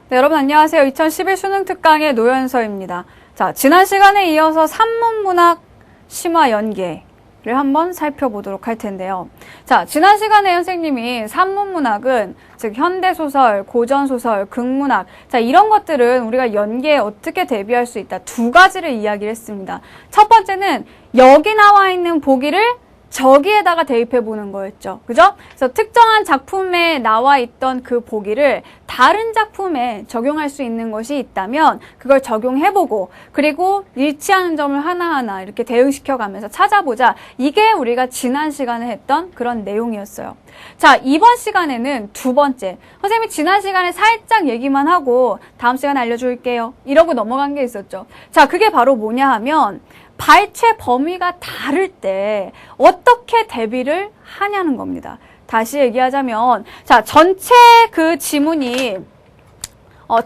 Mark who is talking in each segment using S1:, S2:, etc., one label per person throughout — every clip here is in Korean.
S1: 네, 여러분 안녕하세요. 2011 수능 특강의 노현서입니다. 자, 지난 시간에 이어서 산문문학 심화 연계를 한번 살펴보도록 할 텐데요. 자, 지난 시간에 선생님이 산문문학은 즉 현대소설, 고전소설, 극문학, 자, 이런 것들은 우리가 연계에 어떻게 대비할 수 있다. 두 가지를 이야기를 했습니다. 첫 번째는 여기 나와 있는 보기를 저기에다가 대입해 보는 거였죠. 그죠? 그래서 특정한 작품에 나와 있던 그 보기를 다른 작품에 적용할 수 있는 것이 있다면 그걸 적용해보고, 그리고 일치하는 점을 하나하나 이렇게 대응시켜 가면서 찾아보자. 이게 우리가 지난 시간에 했던 그런 내용이었어요. 자, 이번 시간에는 두 번째. 선생님이 지난 시간에 살짝 얘기만 하고 다음 시간에 알려줄게요. 이러고 넘어간 게 있었죠. 자, 그게 바로 뭐냐 하면 발췌 범위가 다를 때 어떻게 대비를 하냐는 겁니다. 다시 얘기하자면, 자, 전체 그 지문이,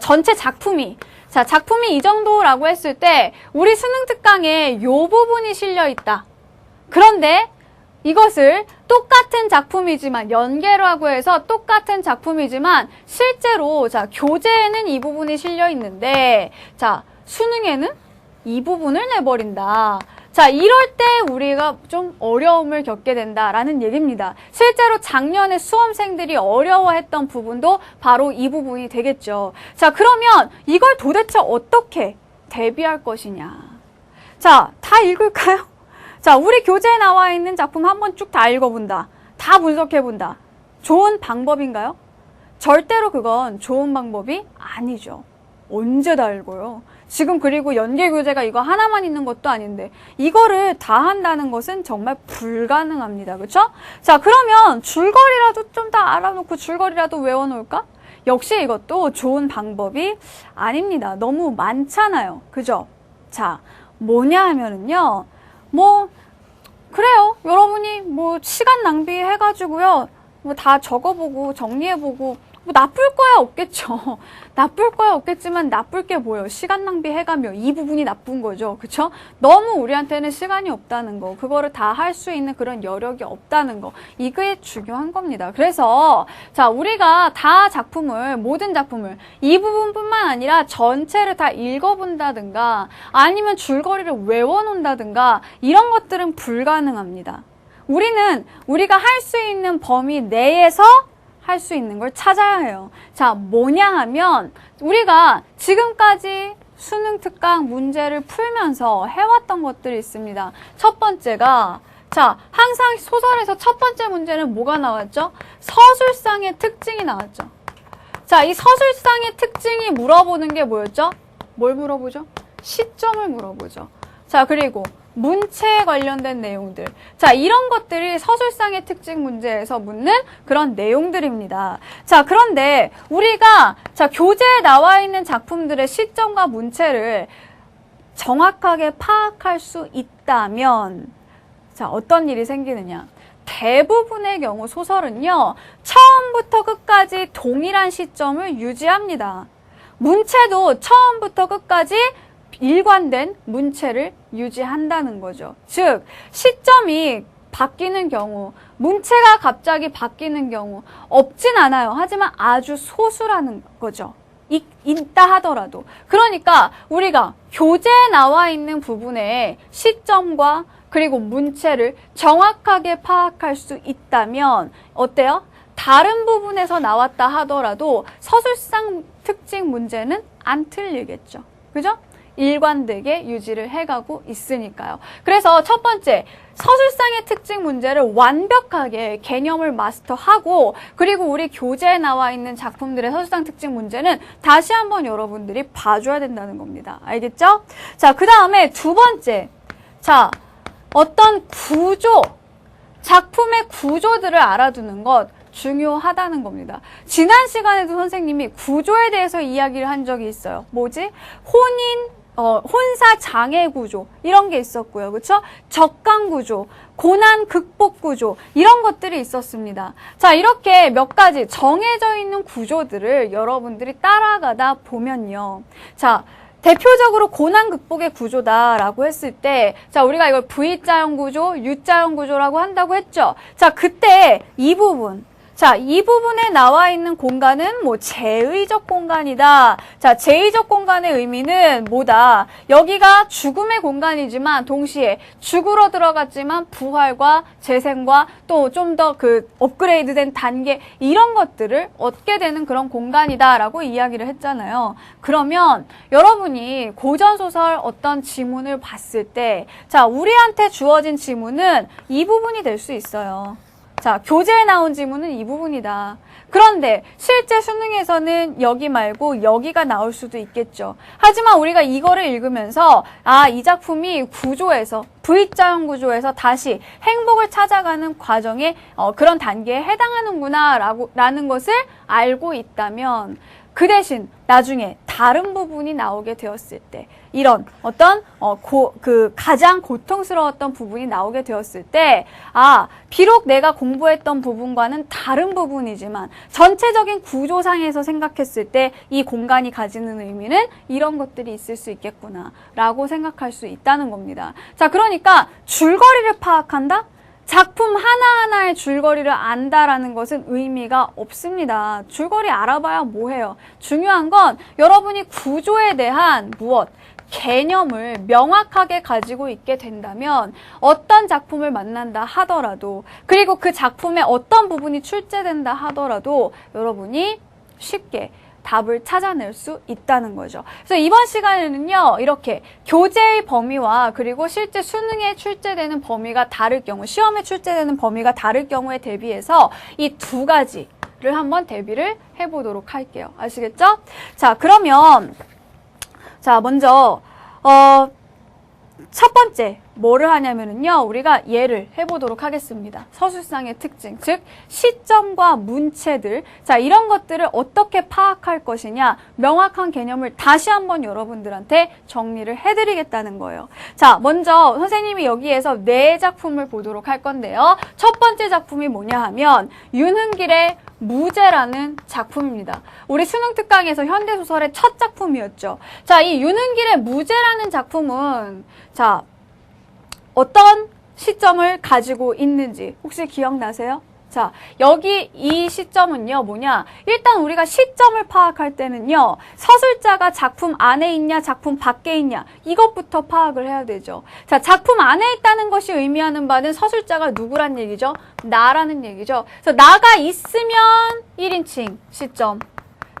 S1: 전체 작품이, 자, 작품이 이 정도라고 했을 때, 우리 수능 특강에 요 부분이 실려 있다. 그런데 이것을 똑같은 작품이지만, 연계라고 해서 똑같은 작품이지만, 실제로, 자, 교재에는 이 부분이 실려 있는데, 자, 수능에는 이 부분을 내버린다. 자, 이럴 때 우리가 좀 어려움을 겪게 된다라는 얘기입니다. 실제로 작년에 수험생들이 어려워했던 부분도 바로 이 부분이 되겠죠. 자, 그러면 이걸 도대체 어떻게 대비할 것이냐. 자, 다 읽을까요? 자, 우리 교재에 나와 있는 작품 한번 쭉 다 읽어본다. 다 분석해본다. 좋은 방법인가요? 절대로 그건 좋은 방법이 아니죠. 언제 다 읽어요? 지금 그리고 연계 교재가 이거 하나만 있는 것도 아닌데 이거를 다 한다는 것은 정말 불가능합니다. 그렇죠? 자, 그러면 줄거리라도 좀 다 알아놓고 줄거리라도 외워놓을까? 역시 이것도 좋은 방법이 아닙니다. 너무 많잖아요. 그죠? 자, 뭐냐 하면은요. 그래요. 여러분이 시간 낭비해가지고요. 다 적어보고 정리해보고 나쁠 거야 없겠죠. 나쁠 거야 없겠지만 나쁠 게 뭐예요? 시간 낭비해가며 이 부분이 나쁜 거죠. 그쵸? 너무 우리한테는 시간이 없다는 거, 그거를 다 할 수 있는 그런 여력이 없다는 거, 이게 중요한 겁니다. 그래서 자, 우리가 다 모든 작품을 이 부분뿐만 아니라 전체를 다 읽어본다든가 아니면 줄거리를 외워놓는다든가 이런 것들은 불가능합니다. 우리가 할 수 있는 범위 내에서 할 수 있는 걸 찾아야 해요. 자, 뭐냐 하면 우리가 지금까지 수능 특강 문제를 풀면서 해왔던 것들이 있습니다. 첫 번째가, 자, 항상 소설에서 첫 번째 문제는 뭐가 나왔죠? 서술상의 특징이 나왔죠. 자, 이 서술상의 특징이 물어보는 게 뭐였죠? 뭘 물어보죠? 시점을 물어보죠. 자, 그리고 문체에 관련된 내용들. 자, 이런 것들이 서술상의 특징 문제에서 묻는 그런 내용들입니다. 자, 그런데 우리가 교재에 나와 있는 작품들의 시점과 문체를 정확하게 파악할 수 있다면 자, 어떤 일이 생기느냐? 대부분의 경우 소설은요, 처음부터 끝까지 동일한 시점을 유지합니다. 문체도 처음부터 끝까지 일관된 문체를 유지한다는 거죠. 즉, 시점이 바뀌는 경우, 문체가 갑자기 바뀌는 경우 없진 않아요. 하지만 아주 소수라는 거죠. 있다 하더라도. 그러니까 우리가 교재에 나와 있는 부분의 시점과 그리고 문체를 정확하게 파악할 수 있다면 어때요? 다른 부분에서 나왔다 하더라도 서술상 특징 문제는 안 틀리겠죠. 그죠? 일관되게 유지를 해가고 있으니까요. 그래서 첫 번째, 서술상의 특징 문제를 완벽하게 개념을 마스터하고 그리고 우리 교재에 나와 있는 작품들의 서술상 특징 문제는 다시 한번 여러분들이 봐줘야 된다는 겁니다. 알겠죠? 자, 그 다음에 두 번째, 자, 어떤 작품의 구조들을 알아두는 것 중요하다는 겁니다. 지난 시간에도 선생님이 구조에 대해서 이야기를 한 적이 있어요. 뭐지? 혼사 장애 구조 이런 게 있었고요. 그렇죠? 적강 구조, 고난 극복 구조 이런 것들이 있었습니다. 자, 이렇게 몇 가지 정해져 있는 구조들을 여러분들이 따라가다 보면요. 자, 대표적으로 고난 극복의 구조다라고 했을 때, 자, 우리가 이걸 V자형 구조, U자형 구조라고 한다고 했죠. 자, 그때 이 부분, 자, 이 부분에 나와 있는 공간은 뭐 제의적 공간이다. 자, 제의적 공간의 의미는 뭐다? 여기가 죽음의 공간이지만 동시에 죽으러 들어갔지만 부활과 재생과 또 좀 더 그 업그레이드된 단계 이런 것들을 얻게 되는 그런 공간이다라고 이야기를 했잖아요. 그러면 여러분이 고전소설 어떤 지문을 봤을 때 자, 우리한테 주어진 지문은 이 부분이 될 수 있어요. 자, 교재에 나온 지문은 이 부분이다. 그런데 실제 수능에서는 여기 말고 여기가 나올 수도 있겠죠. 하지만 우리가 이거를 읽으면서 아, 이 작품이 구조에서 V자형 구조에서 다시 행복을 찾아가는 과정의 그런 단계에 해당하는구나 라는 것을 알고 있다면 그 대신 나중에 다른 부분이 나오게 되었을 때 이런 어떤 가장 고통스러웠던 부분이 나오게 되었을 때 아, 비록 내가 공부했던 부분과는 다른 부분이지만 전체적인 구조상에서 생각했을 때 이 공간이 가지는 의미는 이런 것들이 있을 수 있겠구나 라고 생각할 수 있다는 겁니다. 자, 그러니까 줄거리를 파악한다? 작품 하나하나의 줄거리를 안다라는 것은 의미가 없습니다. 줄거리 알아봐야 뭐해요? 중요한 건 여러분이 구조에 대한 무엇? 개념을 명확하게 가지고 있게 된다면 어떤 작품을 만난다 하더라도 그리고 그 작품의 어떤 부분이 출제된다 하더라도 여러분이 쉽게 답을 찾아낼 수 있다는 거죠. 그래서 이번 시간에는요, 이렇게 교재의 범위와 그리고 실제 수능에 출제되는 범위가 다를 경우, 시험에 출제되는 범위가 다를 경우에 대비해서 이 두 가지를 한번 대비를 해보도록 할게요. 아시겠죠? 자, 그러면, 자, 먼저, 첫 번째, 뭐를 하냐면은요, 우리가 예를 해보도록 하겠습니다. 서술상의 특징, 즉, 시점과 문체들. 자, 이런 것들을 어떻게 파악할 것이냐, 명확한 개념을 다시 한번 여러분들한테 정리를 해드리겠다는 거예요. 자, 먼저 선생님이 여기에서 네 작품을 보도록 할 건데요. 첫 번째 작품이 뭐냐 하면, 윤흥길의 무제라는 작품입니다. 우리 수능 특강에서 현대소설의 첫 작품이었죠. 자, 이 윤흥길의 무제라는 작품은, 자, 어떤 시점을 가지고 있는지 혹시 기억나세요? 자, 여기 이 시점은요, 뭐냐. 일단 우리가 시점을 파악할 때는요, 서술자가 작품 안에 있냐, 작품 밖에 있냐, 이것부터 파악을 해야 되죠. 자, 작품 안에 있다는 것이 의미하는 바는 서술자가 누구란 얘기죠? 나라는 얘기죠. 그래서 나가 있으면 1인칭 시점.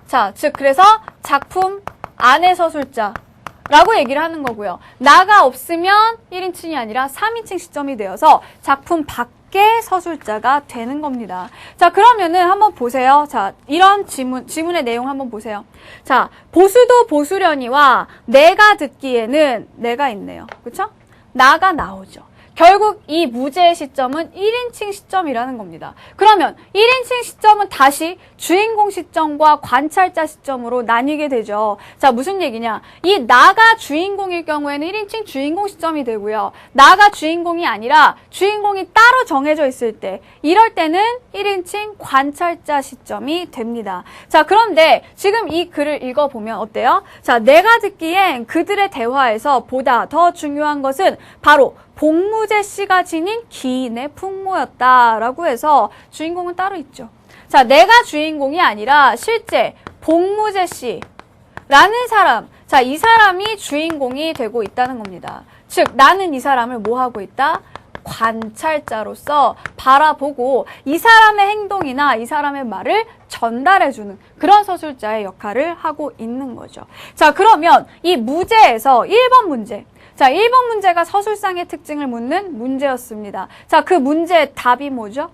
S1: 자, 즉, 그래서 작품 안에 서술자. 라고 얘기를 하는 거고요. 나가 없으면 1인칭이 아니라 3인칭 시점이 되어서 작품 밖에 서술자가 되는 겁니다. 자, 그러면은 한번 보세요. 자, 이런 지문의 내용 한번 보세요. 자, 보수도 보수려니와 내가 듣기에는 내가 있네요. 그쵸? 나가 나오죠. 결국 이 무제의 시점은 1인칭 시점이라는 겁니다. 그러면 1인칭 시점은 다시 주인공 시점과 관찰자 시점으로 나뉘게 되죠. 자, 무슨 얘기냐? 이 나가 주인공일 경우에는 1인칭 주인공 시점이 되고요. 나가 주인공이 아니라 주인공이 따로 정해져 있을 때 이럴 때는 1인칭 관찰자 시점이 됩니다. 자, 그런데 지금 이 글을 읽어보면 어때요? 자, 내가 듣기엔 그들의 대화에서 보다 더 중요한 것은 바로 복무제 씨가 지닌 기인의 풍모였다라고 해서 주인공은 따로 있죠. 자, 내가 주인공이 아니라 실제 복무제 씨라는 사람, 자, 이 사람이 주인공이 되고 있다는 겁니다. 즉, 나는 이 사람을 뭐 하고 있다? 관찰자로서 바라보고 이 사람의 행동이나 이 사람의 말을 전달해주는 그런 서술자의 역할을 하고 있는 거죠. 자, 그러면 이 무제에서 1번 문제. 자, 1번 문제가 서술상의 특징을 묻는 문제였습니다. 자, 그 문제의 답이 뭐죠?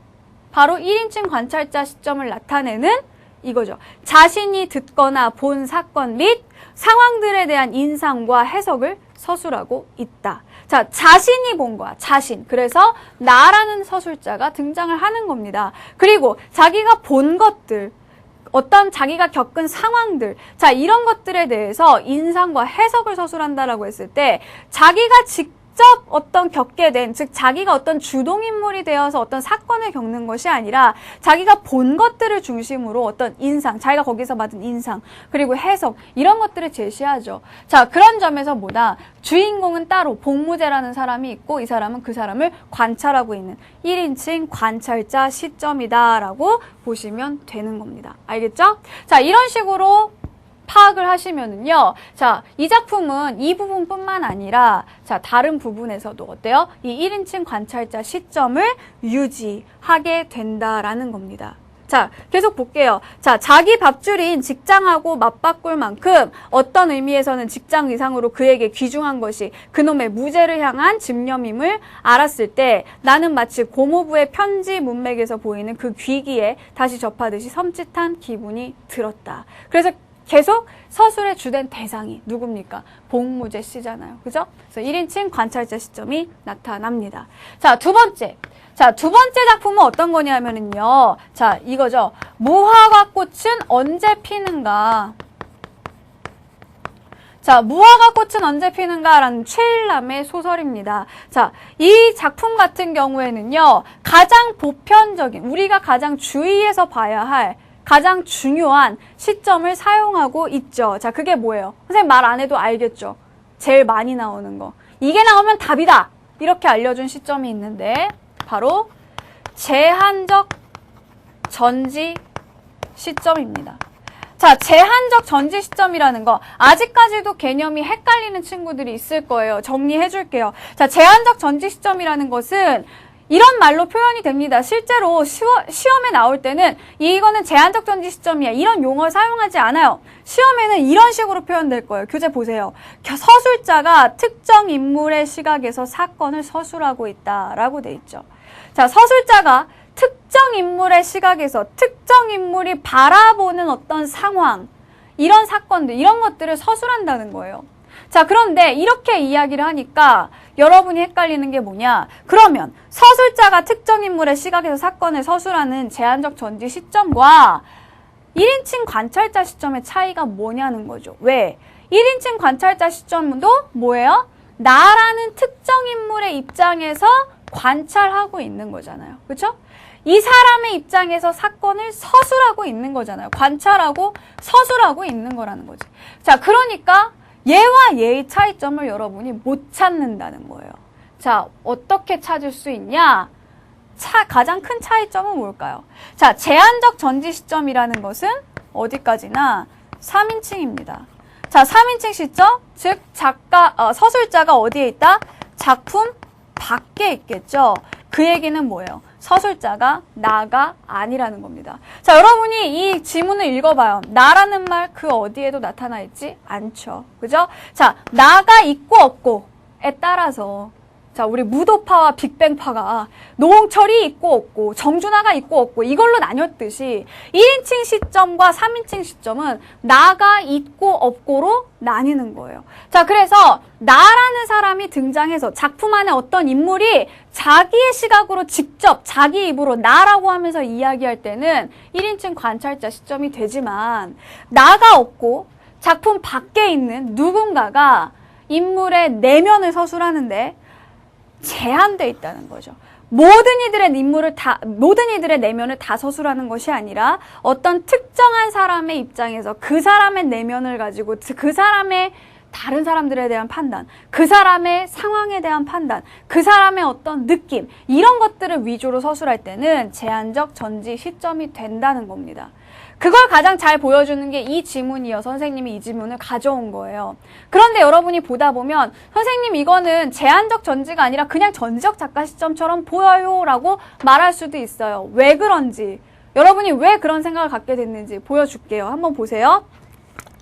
S1: 바로 1인칭 관찰자 시점을 나타내는 이거죠. 자신이 듣거나 본 사건 및 상황들에 대한 인상과 해석을 서술하고 있다. 자, 자신이 본 거야. 자신. 그래서 나라는 서술자가 등장을 하는 겁니다. 그리고 자기가 본 것들, 어떤 자기가 겪은 상황들, 자, 이런 것들에 대해서 인상과 해석을 서술한다라고 했을 때 자기가 직접 어떤 겪게 된, 즉 자기가 어떤 주동인물이 되어서 어떤 사건을 겪는 것이 아니라 자기가 본 것들을 중심으로 어떤 인상, 자기가 거기서 받은 인상, 그리고 해석, 이런 것들을 제시하죠. 자, 그런 점에서 뭐다? 주인공은 따로 복무제라는 사람이 있고 이 사람은 그 사람을 관찰하고 있는 1인칭 관찰자 시점이다라고 보시면 되는 겁니다. 알겠죠? 자, 이런 식으로 파악을 하시면은요. 자, 이 작품은 이 부분뿐만 아니라 자, 다른 부분에서도 어때요? 이 1인칭 관찰자 시점을 유지하게 된다라는 겁니다. 자, 계속 볼게요. 자, 자기 밥줄인 직장하고 맞바꿀 만큼 어떤 의미에서는 직장 이상으로 그에게 귀중한 것이 그놈의 무죄를 향한 집념임을 알았을 때 나는 마치 고모부의 편지 문맥에서 보이는 그 귀기에 다시 접하듯이 섬찟한 기분이 들었다. 그래서 계속 서술의 주된 대상이 누굽니까? 복무제 씨잖아요. 그죠? 그래서 1인칭 관찰자 시점이 나타납니다. 자, 두 번째. 자, 두 번째 작품은 어떤 거냐면은요. 자, 이거죠. 무화과 꽃은 언제 피는가? 자, 무화과 꽃은 언제 피는가라는 최일남의 소설입니다. 자, 이 작품 같은 경우에는요. 가장 보편적인, 우리가 가장 주의해서 봐야 할 가장 중요한 시점을 사용하고 있죠. 자, 그게 뭐예요? 선생님 말 안 해도 알겠죠? 제일 많이 나오는 거. 이게 나오면 답이다! 이렇게 알려준 시점이 있는데 바로 제한적 전지 시점입니다. 자, 제한적 전지 시점이라는 거 아직까지도 개념이 헷갈리는 친구들이 있을 거예요. 정리해 줄게요. 자, 제한적 전지 시점이라는 것은 이런 말로 표현이 됩니다. 실제로 시험에 나올 때는 이거는 제한적 전지 시점이야. 이런 용어를 사용하지 않아요. 시험에는 이런 식으로 표현될 거예요. 교재 보세요. 서술자가 특정 인물의 시각에서 사건을 서술하고 있다라고 돼 있죠. 자, 서술자가 특정 인물의 시각에서 특정 인물이 바라보는 어떤 상황, 이런 사건들, 이런 것들을 서술한다는 거예요. 자, 그런데 이렇게 이야기를 하니까 여러분이 헷갈리는 게 뭐냐? 그러면 서술자가 특정 인물의 시각에서 사건을 서술하는 제한적 전지 시점과 1인칭 관찰자 시점의 차이가 뭐냐는 거죠. 왜? 1인칭 관찰자 시점도 뭐예요? 나라는 특정 인물의 입장에서 관찰하고 있는 거잖아요. 그렇죠? 이 사람의 입장에서 사건을 서술하고 있는 거잖아요. 관찰하고 서술하고 있는 거라는 거지. 자, 그러니까 얘와 얘의 차이점을 여러분이 못 찾는다는 거예요. 자, 어떻게 찾을 수 있냐? 가장 큰 차이점은 뭘까요? 자, 제한적 전지 시점이라는 것은 어디까지나 3인칭입니다. 자, 3인칭 시점, 즉 서술자가 어디에 있다? 작품 밖에 있겠죠. 그 얘기는 뭐예요? 서술자가 나가 아니라는 겁니다. 자, 여러분이 이 지문을 읽어봐요. 나라는 말 그 어디에도 나타나 있지 않죠. 그죠? 자, 나가 있고 없고에 따라서 자, 우리 무도파와 빅뱅파가 노홍철이 있고 없고 정준하가 있고 없고 이걸로 나뉘었듯이 1인칭 시점과 3인칭 시점은 나가 있고 없고로 나뉘는 거예요. 자, 그래서 나라는 사람이 등장해서 작품 안에 어떤 인물이 자기의 시각으로 직접 자기 입으로 나라고 하면서 이야기할 때는 1인칭 관찰자 시점이 되지만 나가 없고 작품 밖에 있는 누군가가 인물의 내면을 서술하는데 제한돼 있다는 거죠. 모든 이들의 내면을 다 서술하는 것이 아니라 어떤 특정한 사람의 입장에서 그 사람의 내면을 가지고 그 사람의 다른 사람들에 대한 판단, 그 사람의 상황에 대한 판단, 그 사람의 어떤 느낌, 이런 것들을 위주로 서술할 때는 제한적 전지 시점이 된다는 겁니다. 그걸 가장 잘 보여주는 게 이 지문이어서 선생님이 이 지문을 가져온 거예요. 그런데 여러분이 보다 보면 선생님 이거는 제한적 전지가 아니라 그냥 전지적 작가 시점처럼 보여요 라고 말할 수도 있어요. 왜 그런지, 여러분이 왜 그런 생각을 갖게 됐는지 보여줄게요. 한번 보세요.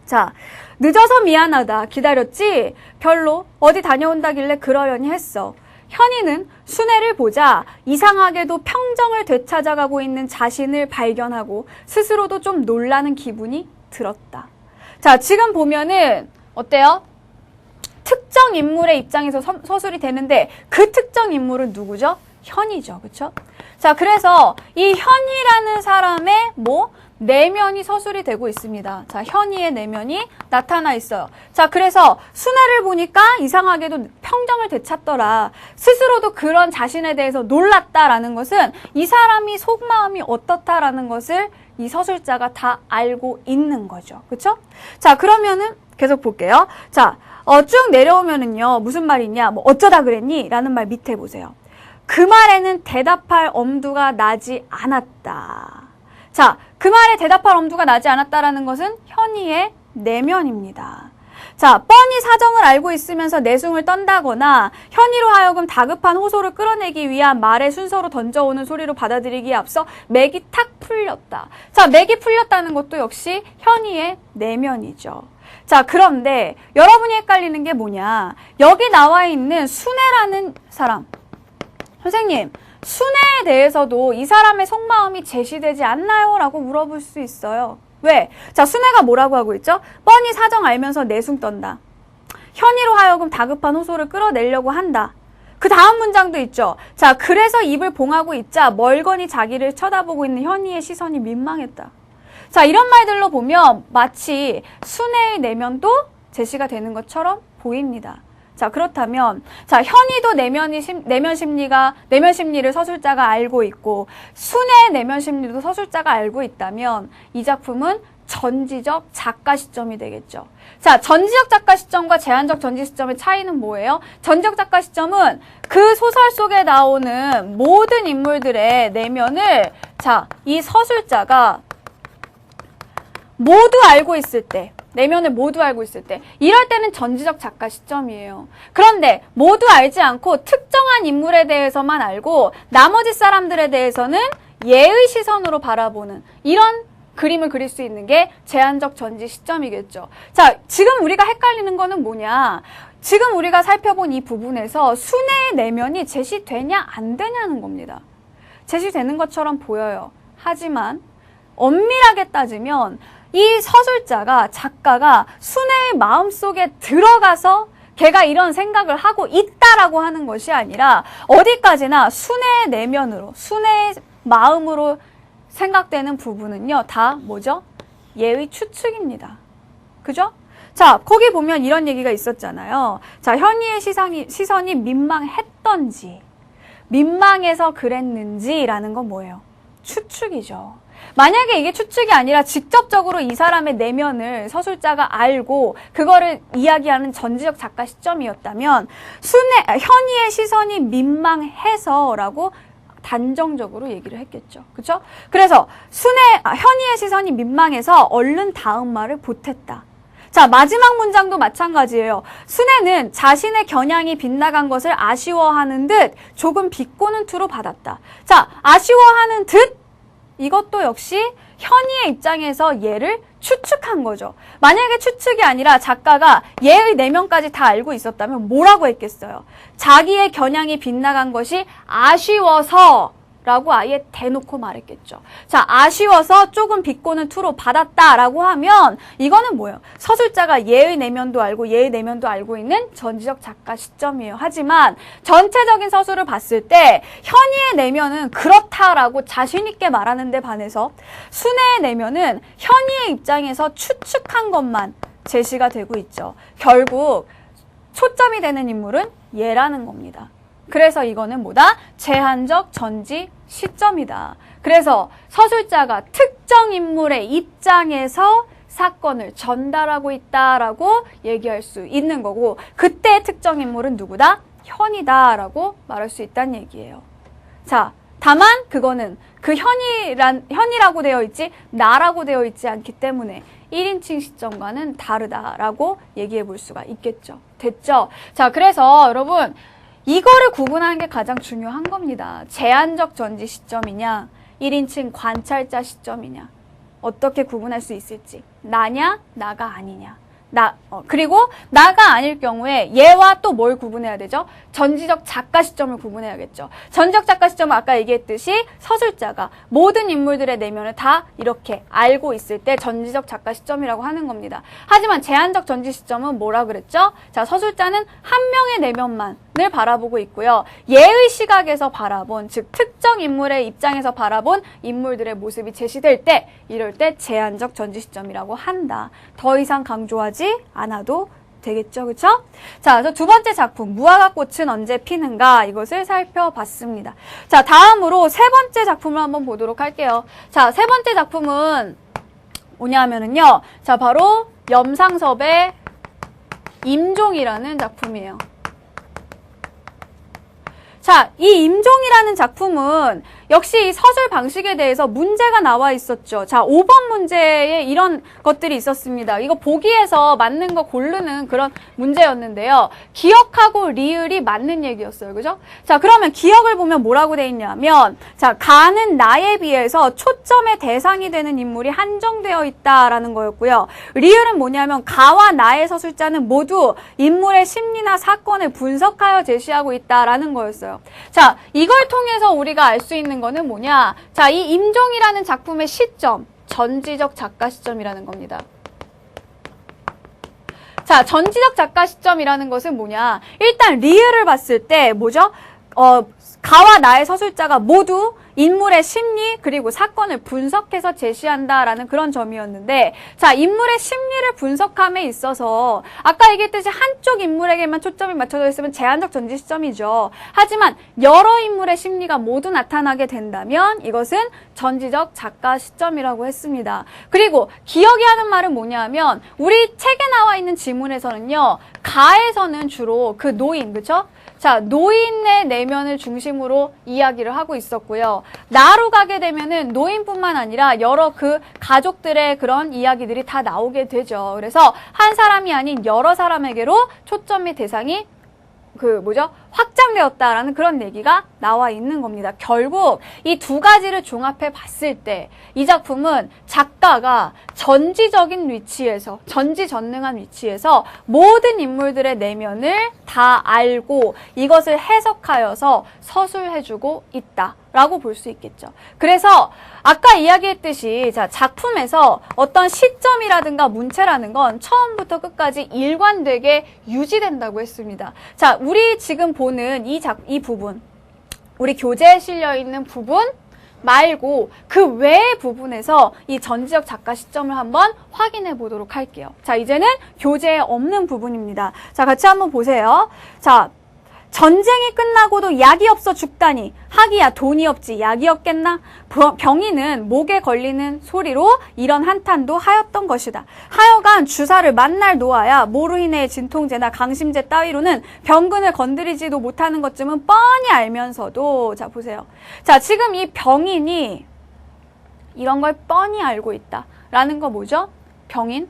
S1: 자, 늦어서 미안하다. 기다렸지? 별로 어디 다녀온다길래 그러려니 했어. 현이는 순애를 보자 이상하게도 평정을 되찾아가고 있는 자신을 발견하고 스스로도 좀 놀라는 기분이 들었다. 자, 지금 보면은 어때요? 특정 인물의 입장에서 서술이 되는데 그 특정 인물은 누구죠? 현이죠. 그렇죠? 자, 그래서 이 현이라는 사람의 내면이 서술이 되고 있습니다. 자, 현이의 내면이 나타나 있어요. 자, 그래서 순애를 보니까 이상하게도 평정을 되찾더라. 스스로도 그런 자신에 대해서 놀랐다라는 것은 이 사람이 속마음이 어떻다라는 것을 이 서술자가 다 알고 있는 거죠. 그쵸? 자, 그러면은 계속 볼게요. 자, 쭉 내려오면은요, 무슨 말이냐, 뭐, 어쩌다 그랬니? 라는 말 밑에 보세요. 그 말에는 대답할 엄두가 나지 않았다. 자, 그 말에 대답할 엄두가 나지 않았다라는 것은 현이의 내면입니다. 자, 뻔히 사정을 알고 있으면서 내숭을 떤다거나 현이로 하여금 다급한 호소를 끌어내기 위한 말의 순서로 던져오는 소리로 받아들이기에 앞서 맥이 탁 풀렸다. 자, 맥이 풀렸다는 것도 역시 현이의 내면이죠. 자, 그런데 여러분이 헷갈리는 게 뭐냐. 여기 나와 있는 순애라는 사람. 선생님, 순애에 대해서도 이 사람의 속마음이 제시되지 않나요? 라고 물어볼 수 있어요. 왜? 자, 순애가 뭐라고 하고 있죠? 뻔히 사정 알면서 내숭 떤다. 현이로 하여금 다급한 호소를 끌어내려고 한다. 그 다음 문장도 있죠. 자, 그래서 입을 봉하고 있자 멀거니 자기를 쳐다보고 있는 현이의 시선이 민망했다. 자, 이런 말들로 보면 마치 순애의 내면도 제시가 되는 것처럼 보입니다. 자, 그렇다면, 자, 현이도 내면 심리를 서술자가 알고 있고, 순애의 내면 심리도 서술자가 알고 있다면, 이 작품은 전지적 작가 시점이 되겠죠. 자, 전지적 작가 시점과 제한적 전지 시점의 차이는 뭐예요? 전지적 작가 시점은 그 소설 속에 나오는 모든 인물들의 내면을, 자, 이 서술자가 모두 알고 있을 때, 내면을 모두 알고 있을 때, 이럴 때는 전지적 작가 시점이에요. 그런데 모두 알지 않고 특정한 인물에 대해서만 알고 나머지 사람들에 대해서는 예의 시선으로 바라보는 이런 그림을 그릴 수 있는 게 제한적 전지 시점이겠죠. 자, 지금 우리가 헷갈리는 거는 뭐냐? 지금 우리가 살펴본 이 부분에서 순애의 내면이 제시되냐 안 되냐는 겁니다. 제시되는 것처럼 보여요. 하지만 엄밀하게 따지면 이 서술자가, 작가가 순애의 마음속에 들어가서 걔가 이런 생각을 하고 있다라고 하는 것이 아니라 어디까지나 순애의 내면으로, 순애의 마음으로 생각되는 부분은요, 다 뭐죠? 예의 추측입니다. 그죠? 자, 거기 보면 이런 얘기가 있었잖아요. 자, 현이의 시선이 민망했던지, 민망해서 그랬는지라는 건 뭐예요? 추측이죠. 만약에 이게 추측이 아니라 직접적으로 이 사람의 내면을 서술자가 알고 그거를 이야기하는 전지적 작가 시점이었다면 현이의 시선이 민망해서라고 단정적으로 얘기를 했겠죠. 그렇죠? 그래서 현이의 시선이 민망해서 얼른 다음 말을 보탰다. 자, 마지막 문장도 마찬가지예요. 순애는 자신의 겨냥이 빗나간 것을 아쉬워하는 듯 조금 비꼬는 투로 받았다. 자, 아쉬워하는 듯 이것도 역시 현이의 입장에서 얘를 추측한 거죠. 만약에 추측이 아니라 작가가 얘의 내면까지 다 알고 있었다면 뭐라고 했겠어요? 자기의 겨냥이 빗나간 것이 아쉬워서 라고 아예 대놓고 말했겠죠. 자, 아쉬워서 조금 비꼬는 투로 받았다라고 하면 이거는 뭐예요? 서술자가 얘의 내면도 알고 얘의 내면도 알고 있는 전지적 작가 시점이에요. 하지만 전체적인 서술을 봤을 때 현이의 내면은 그렇다라고 자신 있게 말하는 데 반해서 순애의 내면은 현이의 입장에서 추측한 것만 제시가 되고 있죠. 결국 초점이 되는 인물은 얘라는 겁니다. 그래서 이거는 뭐다? 제한적 전지 시점이다. 그래서 서술자가 특정 인물의 입장에서 사건을 전달하고 있다라고 얘기할 수 있는 거고 그때 특정 인물은 누구다? 현이다라고 말할 수 있다는 얘기예요. 자, 다만 그거는 그 현이라고 되어 있지 나라고 되어 있지 않기 때문에 1인칭 시점과는 다르다라고 얘기해 볼 수가 있겠죠. 됐죠? 자, 그래서 여러분 이거를 구분하는 게 가장 중요한 겁니다. 제한적 전지 시점이냐, 1인칭 관찰자 시점이냐, 어떻게 구분할 수 있을지. 나냐, 나가 아니냐. 그리고 나가 아닐 경우에 얘와 또 뭘 구분해야 되죠? 전지적 작가 시점을 구분해야겠죠. 전지적 작가 시점은 아까 얘기했듯이 서술자가 모든 인물들의 내면을 다 이렇게 알고 있을 때 전지적 작가 시점이라고 하는 겁니다. 하지만 제한적 전지 시점은 뭐라 그랬죠? 자, 서술자는 한 명의 내면만 바라보고 있고요. 예의 시각에서 바라본, 즉 특정 인물의 입장에서 바라본 인물들의 모습이 제시될 때, 이럴 때 제한적 전지 시점이라고 한다. 더 이상 강조하지 않아도 되겠죠, 그쵸? 자, 그래서 두 번째 작품, 무화과 꽃은 언제 피는가, 이것을 살펴봤습니다. 자, 다음으로 세 번째 작품을 한번 보도록 할게요. 자, 세 번째 작품은 뭐냐면은요, 자, 바로 염상섭의 임종이라는 작품이에요. 자, 이 임종이라는 작품은 역시 이 서술 방식에 대해서 문제가 나와 있었죠. 자, 5번 문제에 이런 것들이 있었습니다. 이거 보기에서 맞는 거 고르는 그런 문제였는데요. 기억하고 리을이 맞는 얘기였어요. 그죠? 자, 그러면 기억을 보면 뭐라고 돼 있냐면, 자, 가는 나에 비해서 초점의 대상이 되는 인물이 한정되어 있다라는 거였고요. 리을은 뭐냐면 가와 나의 서술자는 모두 인물의 심리나 사건을 분석하여 제시하고 있다라는 거였어요. 자, 이걸 통해서 우리가 알 수 있는 거는 뭐냐? 자, 이 임종이라는 작품의 시점, 전지적 작가 시점이라는 겁니다. 자, 전지적 작가 시점이라는 것은 뭐냐? 일단 리을을 봤을 때 뭐죠? 가와 나의 서술자가 모두 인물의 심리 그리고 사건을 분석해서 제시한다라는 그런 점이었는데, 자, 인물의 심리를 분석함에 있어서 아까 얘기했듯이 한쪽 인물에게만 초점이 맞춰져 있으면 제한적 전지 시점이죠. 하지만 여러 인물의 심리가 모두 나타나게 된다면 이것은 전지적 작가 시점이라고 했습니다. 그리고 기억이 하는 말은 뭐냐면, 우리 책에 나와 있는 지문에서는요, 가에서는 주로 그 노인, 그쵸? 자, 노인의 내면을 중심으로 이야기를 하고 있었고요. 나로 가게 되면은 노인뿐만 아니라 여러 그 가족들의 그런 이야기들이 다 나오게 되죠. 그래서 한 사람이 아닌 여러 사람에게로 초점의 대상이 확장되었다라는 그런 얘기가 나와 있는 겁니다. 결국 이 두 가지를 종합해 봤을 때 이 작품은 작가가 전지적인 위치에서, 전지전능한 위치에서 모든 인물들의 내면을 다 알고 이것을 해석하여서 서술해주고 있다라고 볼 수 있겠죠. 그래서 아까 이야기했듯이, 자, 작품에서 어떤 시점이라든가 문체라는 건 처음부터 끝까지 일관되게 유지된다고 했습니다. 자, 우리 지금 보는 이 부분, 우리 교재에 실려 있는 부분 말고 그 외의 부분에서 이 전지적 작가 시점을 한번 확인해 보도록 할게요. 자, 이제는 교재에 없는 부분입니다. 자, 같이 한번 보세요. 자, 전쟁이 끝나고도 약이 없어 죽다니, 하기야 돈이 없지 약이 없겠나? 병인은 목에 걸리는 소리로 이런 한탄도 하였던 것이다. 하여간 주사를 만날 놓아야 모로 인해 진통제나 강심제 따위로는 병근을 건드리지도 못하는 것쯤은 뻔히 알면서도, 자, 보세요. 자, 지금 이 병인이 이런 걸 뻔히 알고 있다라는 거 뭐죠? 병인?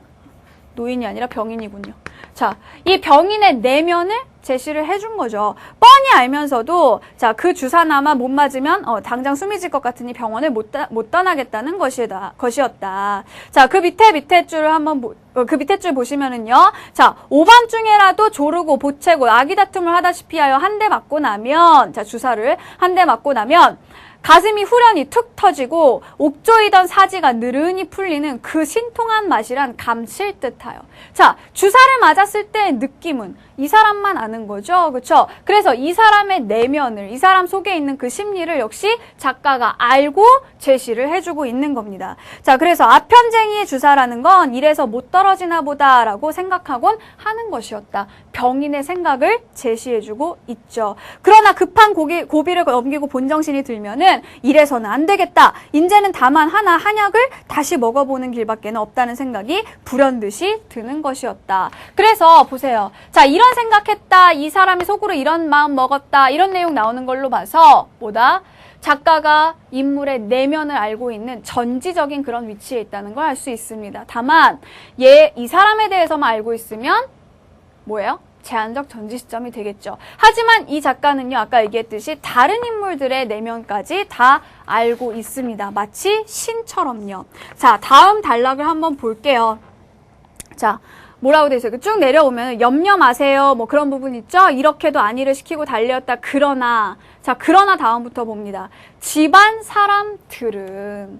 S1: 노인이 아니라 병인이군요. 자, 이 병인의 내면을 제시를 해준 거죠. 뻔히 알면서도, 자, 그 주사나만 못 맞으면 당장 숨이 질 것 같으니 병원을 못 떠나겠다는 것이었다. 자, 그 밑에 줄을 한번 그 밑에 줄 보시면은요. 자, 오밤중에라도 조르고 보채고 아기다툼을 하다시피 하여 한 대 맞고 나면, 자, 주사를 한 대 맞고 나면 가슴이 후련히 툭 터지고 옥조이던 사지가 느른히 풀리는 그 신통한 맛이란 감칠 듯하여. 자, 주사를 맞았을 때의 느낌은 이 사람만 아는 거죠. 그렇죠? 그래서 이 사람의 내면을, 이 사람 속에 있는 그 심리를 역시 작가가 알고 제시를 해주고 있는 겁니다. 자, 그래서 아편쟁이의 주사라는 건 이래서 못 떨어지나 보다라고 생각하곤 하는 것이었다. 병인의 생각을 제시해주고 있죠. 그러나 급한 고비를 넘기고 본정신이 들면은 이래서는 안 되겠다. 이제는 다만 하나 한약을 다시 먹어보는 길밖에는 없다는 생각이 불현듯이 드는 것이었다. 그래서 보세요. 자, 이런 생각했다. 이 사람이 속으로 이런 마음 먹었다. 이런 내용 나오는 걸로 봐서 뭐다? 작가가 인물의 내면을 알고 있는 전지적인 그런 위치에 있다는 걸 알 수 있습니다. 다만 이 사람에 대해서만 알고 있으면 뭐예요? 제한적 전지 시점이 되겠죠. 하지만 이 작가는요, 아까 얘기했듯이 다른 인물들의 내면까지 다 알고 있습니다. 마치 신처럼요. 자, 다음 단락을 한번 볼게요. 자, 뭐라고 돼 있어요? 쭉 내려오면 염려 마세요. 뭐 그런 부분 있죠? 이렇게도 안위를 시키고 달려왔다. 그러나, 자, 그러나 다음부터 봅니다. 집안 사람들은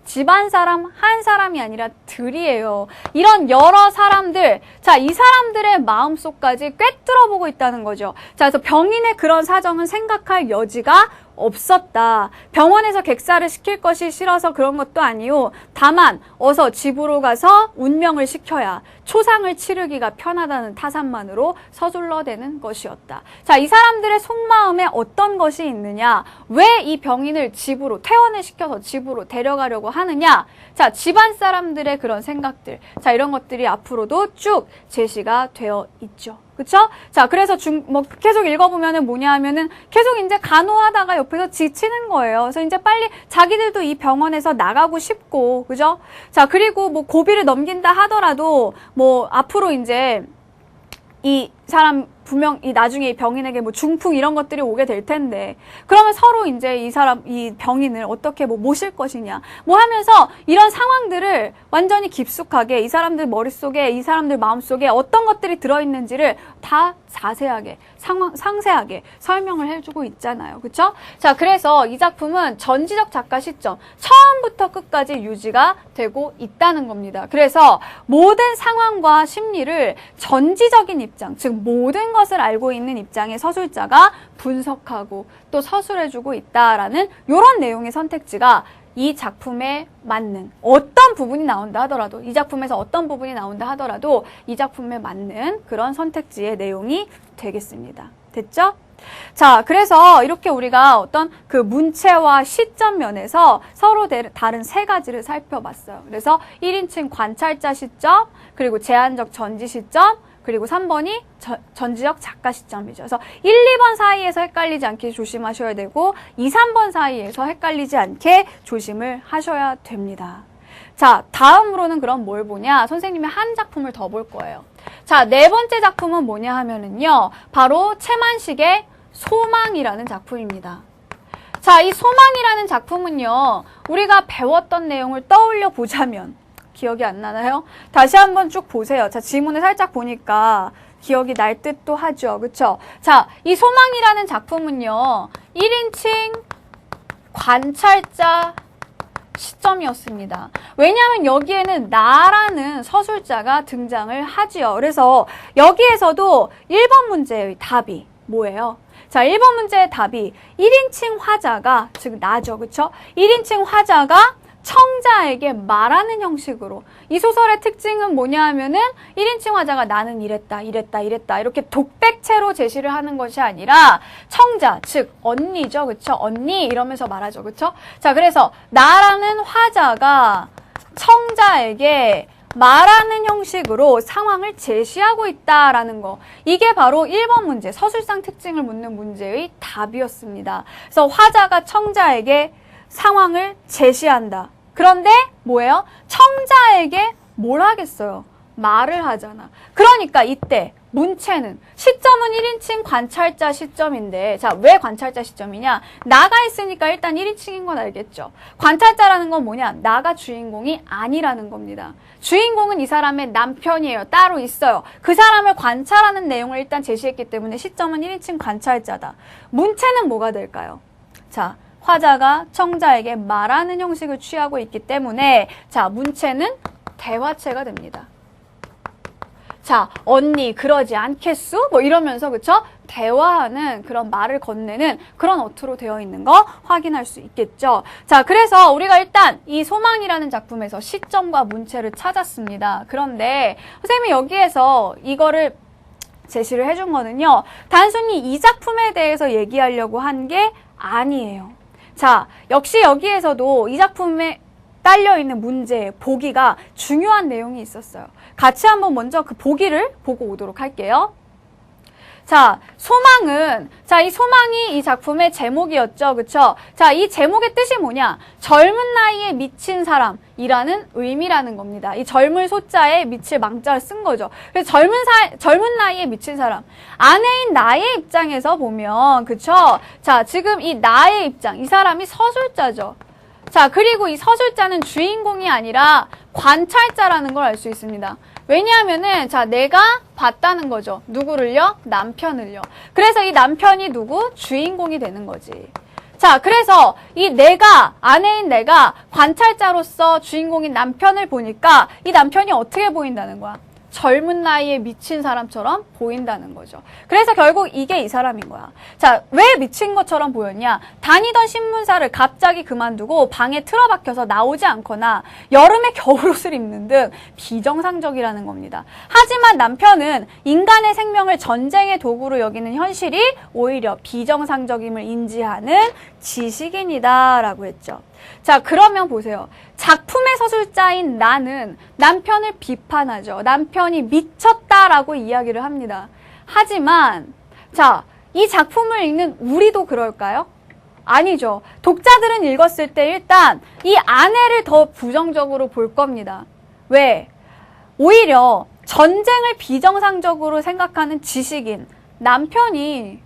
S1: 집안 사람 한 사람이 아니라 들이에요. 이런 여러 사람들, 자, 이 사람들의 마음속까지 꿰뚫어보고 있다는 거죠. 자, 그래서 병인의 그런 사정은 생각할 여지가 없었다. 병원에서 객사를 시킬 것이 싫어서 그런 것도 아니요. 다만 어서 집으로 가서 운명을 시켜야 초상을 치르기가 편하다는 타산만으로 서둘러대는 것이었다. 자, 이 사람들의 속마음에 어떤 것이 있느냐? 왜 이 병인을 집으로 퇴원을 시켜서 집으로 데려가려고 하느냐? 자, 집안 사람들의 그런 생각들. 자, 이런 것들이 앞으로도 쭉 제시가 되어 있죠. 그쵸? 자, 그래서 계속 읽어보면은 뭐냐 하면은 계속 이제 간호하다가 옆에서 지치는 거예요. 그래서 이제 빨리 자기들도 이 병원에서 나가고 싶고, 그죠? 자, 그리고 뭐 고비를 넘긴다 하더라도 뭐 앞으로 이제 이 사람 분명 이 나중에 이 병인에게 뭐 중풍 이런 것들이 오게 될 텐데 그러면 서로 이제 이 병인을 어떻게 뭐 모실 것이냐 뭐 하면서 이런 상황들을 완전히 깊숙하게 이 사람들 머릿속에 이 사람들 마음속에 어떤 것들이 들어있는지를 다 자세하게 상세하게 설명을 해주고 있잖아요. 그쵸? 자, 그래서 이 작품은 전지적 작가 시점 처음부터 끝까지 유지가 되고 있다는 겁니다. 그래서 모든 상황과 심리를 전지적인 입장, 즉 모든 것을 알고 있는 입장의 서술자가 분석하고 또 서술해주고 있다라는 이런 내용의 선택지가 이 작품에 맞는 어떤 부분이 나온다 하더라도 이 작품에서 어떤 부분이 나온다 하더라도 이 작품에 맞는 그런 선택지의 내용이 되겠습니다. 됐죠? 자, 그래서 이렇게 우리가 어떤 그 문체와 시점 면에서 서로 다른 세 가지를 살펴봤어요. 그래서 1인칭 관찰자 시점, 그리고 제한적 전지 시점, 그리고 3번이 전지적 작가 시점이죠. 그래서 1, 2번 사이에서 헷갈리지 않게 조심하셔야 되고 2, 3번 사이에서 헷갈리지 않게 조심을 하셔야 됩니다. 자, 다음으로는 그럼 뭘 보냐? 선생님이 한 작품을 더 볼 거예요. 자, 네 번째 작품은 뭐냐 하면은요. 바로 채만식의 소망이라는 작품입니다. 자, 이 소망이라는 작품은요. 우리가 배웠던 내용을 떠올려 보자면 기억이 안 나나요? 다시 한번 쭉 보세요. 자, 지문을 살짝 보니까 기억이 날 듯도 하죠. 그쵸? 자, 이 소망이라는 작품은요. 1인칭 관찰자 시점이었습니다. 왜냐하면 여기에는 나라는 서술자가 등장을 하지요. 그래서 여기에서도 1번 문제의 답이 뭐예요? 자, 1번 문제의 답이 1인칭 화자가, 즉 나죠. 그쵸? 1인칭 화자가 청자에게 말하는 형식으로 이 소설의 특징은 뭐냐 하면은 1인칭 화자가 나는 이랬다 이렇게 독백체로 제시를 하는 것이 아니라 청자, 즉 언니죠. 그쵸? 언니 이러면서 말하죠. 그쵸? 자, 그래서 나라는 화자가 청자에게 말하는 형식으로 상황을 제시하고 있다라는 거. 이게 바로 1번 문제, 서술상 특징을 묻는 문제의 답이었습니다. 그래서 화자가 청자에게 상황을 제시한다. 그런데 뭐예요? 청자에게 뭘 하겠어요? 말을 하잖아. 그러니까 이때 문체는 시점은 1인칭 관찰자 시점인데 자, 왜 관찰자 시점이냐? 나가 있으니까 일단 1인칭인 건 알겠죠. 관찰자라는 건 뭐냐? 나가 주인공이 아니라는 겁니다. 주인공은 이 사람의 남편이에요. 따로 있어요. 그 사람을 관찰하는 내용을 일단 제시했기 때문에 시점은 1인칭 관찰자다. 문체는 뭐가 될까요? 자, 화자가 청자에게 말하는 형식을 취하고 있기 때문에 자, 문체는 대화체가 됩니다. 자, 언니 그러지 않겠수? 뭐 이러면서 그쵸? 대화하는 그런 말을 건네는 그런 어투로 되어 있는 거 확인할 수 있겠죠. 자, 그래서 우리가 일단 이 소망이라는 작품에서 시점과 문체를 찾았습니다. 그런데 선생님이 여기에서 이거를 제시를 해준 거는요. 단순히 이 작품에 대해서 얘기하려고 한 게 아니에요. 자, 역시 여기에서도 이 작품에 딸려있는 문제, 보기가 중요한 내용이 있었어요. 같이 한번 먼저 그 보기를 보고 오도록 할게요. 자, 소망은, 자, 이 소망이 이 작품의 제목이었죠. 그쵸? 자, 이 제목의 뜻이 뭐냐? 젊은 나이에 미친 사람이라는 의미라는 겁니다. 이 젊은 소자에 미칠 망자를 쓴 거죠. 그래서 젊은 나이에 미친 사람. 아내인 나의 입장에서 보면, 그쵸? 자, 지금 이 나의 입장, 이 사람이 서술자죠. 자, 그리고 이 서술자는 주인공이 아니라 관찰자라는 걸 알 수 있습니다. 왜냐하면은, 자, 내가 봤다는 거죠. 누구를요? 남편을요. 그래서 이 남편이 누구? 주인공이 되는 거지. 자, 그래서 이 내가, 아내인 내가 관찰자로서 주인공인 남편을 보니까 이 남편이 어떻게 보인다는 거야? 젊은 나이에 미친 사람처럼 보인다는 거죠. 그래서 결국 이게 이 사람인 거야. 자, 왜 미친 것처럼 보였냐? 다니던 신문사를 갑자기 그만두고 방에 틀어박혀서 나오지 않거나 여름에 겨울옷을 입는 등 비정상적이라는 겁니다. 하지만 남편은 인간의 생명을 전쟁의 도구로 여기는 현실이 오히려 비정상적임을 인지하는 지식인이다라고 했죠. 자, 그러면 보세요. 작품의 서술자인 나는 남편을 비판하죠. 남편이 미쳤다라고 이야기를 합니다. 하지만 자, 이 작품을 읽는 우리도 그럴까요? 아니죠. 독자들은 읽었을 때 일단 이 아내를 더 부정적으로 볼 겁니다. 왜? 오히려 전쟁을 비정상적으로 생각하는 지식인 남편이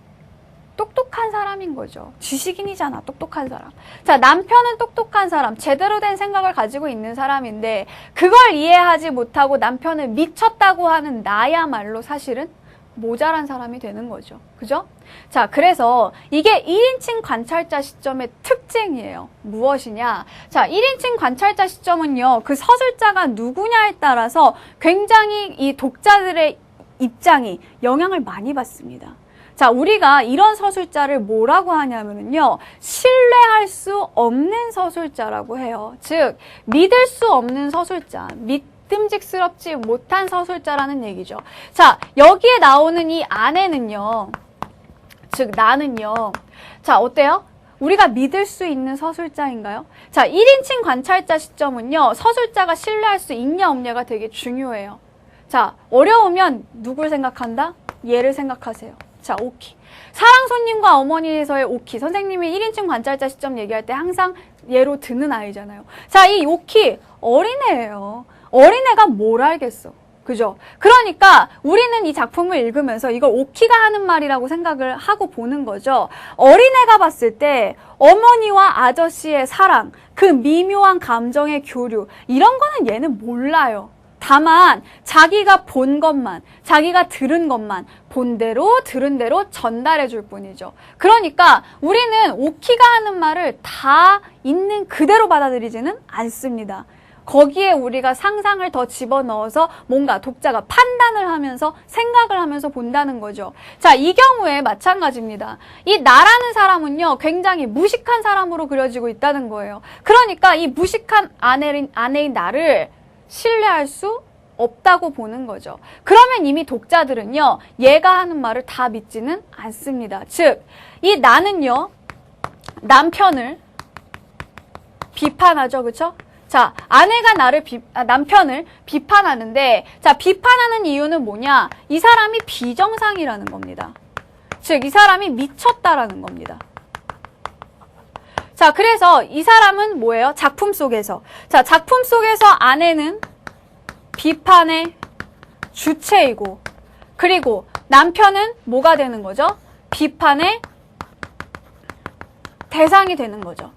S1: 똑똑한 사람인 거죠. 지식인이잖아, 똑똑한 사람. 자, 남편은 똑똑한 사람, 제대로 된 생각을 가지고 있는 사람인데 그걸 이해하지 못하고 남편을 미쳤다고 하는 나야말로 사실은 모자란 사람이 되는 거죠. 그죠? 자, 그래서 이게 1인칭 관찰자 시점의 특징이에요. 무엇이냐? 자, 1인칭 관찰자 시점은요, 그 서술자가 누구냐에 따라서 굉장히 이 독자들의 입장이 영향을 많이 받습니다. 자, 우리가 이런 서술자를 뭐라고 하냐면요, 신뢰할 수 없는 서술자라고 해요. 즉, 믿을 수 없는 서술자, 믿음직스럽지 못한 서술자라는 얘기죠. 자, 여기에 나오는 이 아내는요, 즉, 나는요, 자, 어때요? 우리가 믿을 수 있는 서술자인가요? 자, 1인칭 관찰자 시점은요, 서술자가 신뢰할 수 있냐 없냐가 되게 중요해요. 자, 어려우면 누굴 생각한다? 얘를 생각하세요. 자, 오키. 사랑 손님과 어머니에서의 오키. 선생님이 1인칭 관찰자 시점 얘기할 때 항상 예로 드는 아이잖아요. 자, 이 오키 어린애예요. 어린애가 뭘 알겠어. 그죠? 그러니까 우리는 이 작품을 읽으면서 이걸 오키가 하는 말이라고 생각을 하고 보는 거죠. 어린애가 봤을 때 어머니와 아저씨의 사랑, 그 미묘한 감정의 교류, 이런 거는 얘는 몰라요. 다만 자기가 본 것만, 자기가 들은 것만 본 대로 들은 대로 전달해 줄 뿐이죠. 그러니까 우리는 오키가 하는 말을 다 있는 그대로 받아들이지는 않습니다. 거기에 우리가 상상을 더 집어넣어서 뭔가 독자가 판단을 하면서 생각을 하면서 본다는 거죠. 자, 이 경우에 마찬가지입니다. 이 나라는 사람은요, 굉장히 무식한 사람으로 그려지고 있다는 거예요. 그러니까 이 무식한 아내인 나를 신뢰할 수 없다고 보는 거죠. 그러면 이미 독자들은요, 얘가 하는 말을 다 믿지는 않습니다. 즉, 이 나는요, 남편을 비판하죠. 그쵸? 자, 아내가 남편을 비판하는데, 자, 비판하는 이유는 뭐냐? 이 사람이 비정상이라는 겁니다. 즉, 이 사람이 미쳤다라는 겁니다. 자, 그래서 이 사람은 뭐예요? 작품 속에서. 자, 작품 속에서 아내는 비판의 주체이고, 그리고 남편은 뭐가 되는 거죠? 비판의 대상이 되는 거죠.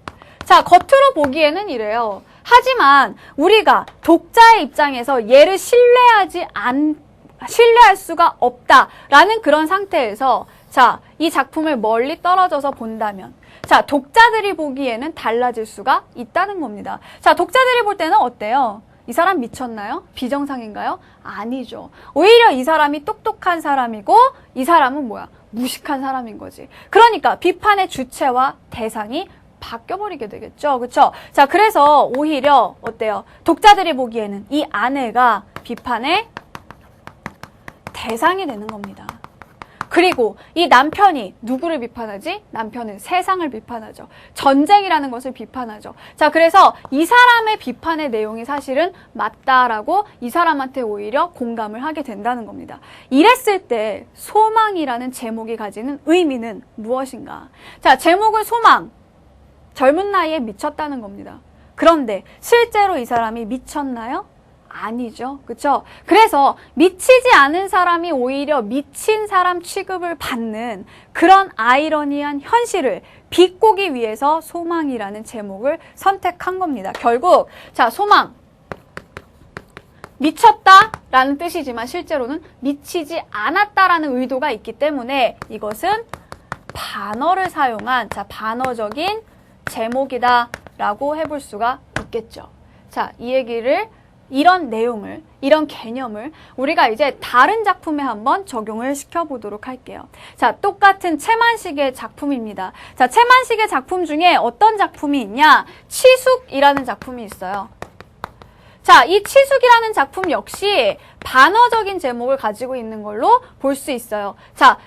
S1: 자, 겉으로 보기에는 이래요. 하지만 우리가 독자의 입장에서 얘를 신뢰할 수가 없다라는 그런 상태에서, 자, 이 작품을 멀리 떨어져서 본다면, 자, 독자들이 보기에는 달라질 수가 있다는 겁니다. 자, 독자들이 볼 때는 어때요? 이 사람 미쳤나요? 비정상인가요? 아니죠. 오히려 이 사람이 똑똑한 사람이고, 이 사람은 뭐야? 무식한 사람인 거지. 그러니까 비판의 주체와 대상이 바뀌어버리게 되겠죠. 그쵸? 자, 그래서 오히려 어때요? 독자들이 보기에는 이 아내가 비판의 대상이 되는 겁니다. 그리고 이 남편이 누구를 비판하지? 남편은 세상을 비판하죠. 전쟁이라는 것을 비판하죠. 자, 그래서 이 사람의 비판의 내용이 사실은 맞다라고 이 사람한테 오히려 공감을 하게 된다는 겁니다. 이랬을 때 소망이라는 제목이 가지는 의미는 무엇인가? 자, 제목은 소망. 젊은 나이에 미쳤다는 겁니다. 그런데 실제로 이 사람이 미쳤나요? 아니죠. 그쵸? 그래서 미치지 않은 사람이 오히려 미친 사람 취급을 받는 그런 아이러니한 현실을 비꼬기 위해서 소망이라는 제목을 선택한 겁니다. 결국, 자, 소망. 미쳤다라는 뜻이지만 실제로는 미치지 않았다라는 의도가 있기 때문에 이것은 반어를 사용한 반어적인 제목이다 라고 해볼 수가 있겠죠. 자, 이 얘기를 이런 내용을, 이런 개념을 우리가 이제 다른 작품에 한번 적용을 시켜보도록 할게요. 자, 똑같은 채만식의 작품입니다. 자, 채만식의 작품 중에 어떤 작품이 있냐? 치숙이라는 작품이 있어요. 자, 이 치숙이라는 작품 역시 반어적인 제목을 가지고 있는 걸로 볼 수 있어요. 자,